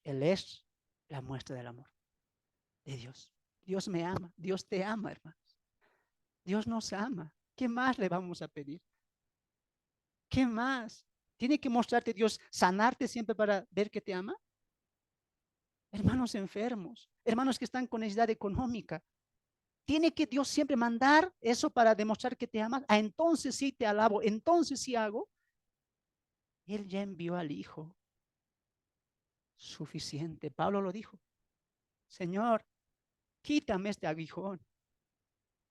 Él es la muestra del amor de Dios. Dios me ama, Dios te ama, hermanos. Dios nos ama. ¿Qué más le vamos a pedir? ¿Qué más? ¿Tiene que mostrarte Dios, sanarte siempre para ver que te ama? Hermanos enfermos, hermanos que están con necesidad económica. ¿Tiene que Dios siempre mandar eso para demostrar que te ama? Entonces sí te alabo, entonces sí hago. Él ya envió al Hijo. Suficiente. Pablo lo dijo. Señor, quítame este aguijón.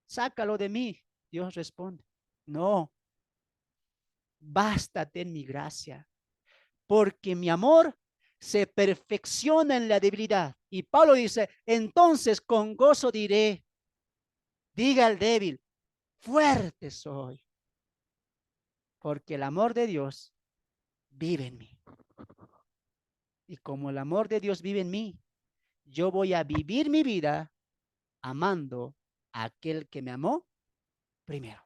Sácalo de mí. Dios responde, no, bástate en mi gracia, porque mi amor se perfecciona en la debilidad. Y Pablo dice, entonces con gozo diré, diga al débil, fuerte soy, porque el amor de Dios vive en mí. Y como el amor de Dios vive en mí, yo voy a vivir mi vida amando a aquel que me amó primero.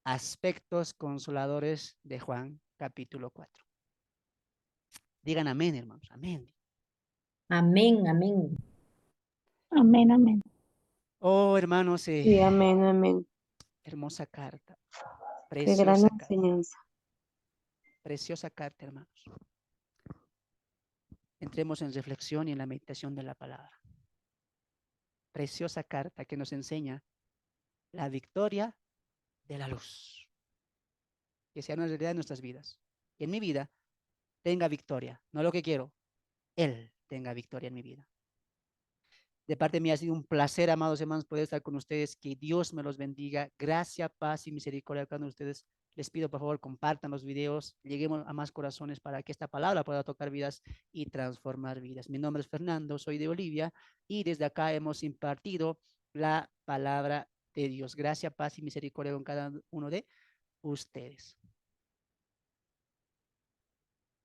Aspectos consoladores de Juan capítulo 4. Digan amén, hermanos, amén. Amén, amén. Amén, amén. Oh, hermanos, Sí, amén, amén. hermosa carta, Qué gran preciosa carta, enseñanza. preciosa carta, hermanos. Entremos en reflexión y en la meditación de la palabra. Preciosa carta que nos enseña la victoria de la luz. Que sea una realidad en nuestras vidas. Y en mi vida tenga victoria, no lo que quiero, Él tenga victoria en mi vida. De parte mía ha sido un placer, amados hermanos, poder estar con ustedes. Que Dios me los bendiga. Gracia, paz y misericordia a cada uno de ustedes. Les pido, por favor, compartan los videos. Lleguemos a más corazones para que esta palabra pueda tocar vidas y transformar vidas. Mi nombre es Fernando, soy de Bolivia y desde acá hemos impartido la palabra de Dios. Gracia, paz y misericordia con cada uno de ustedes.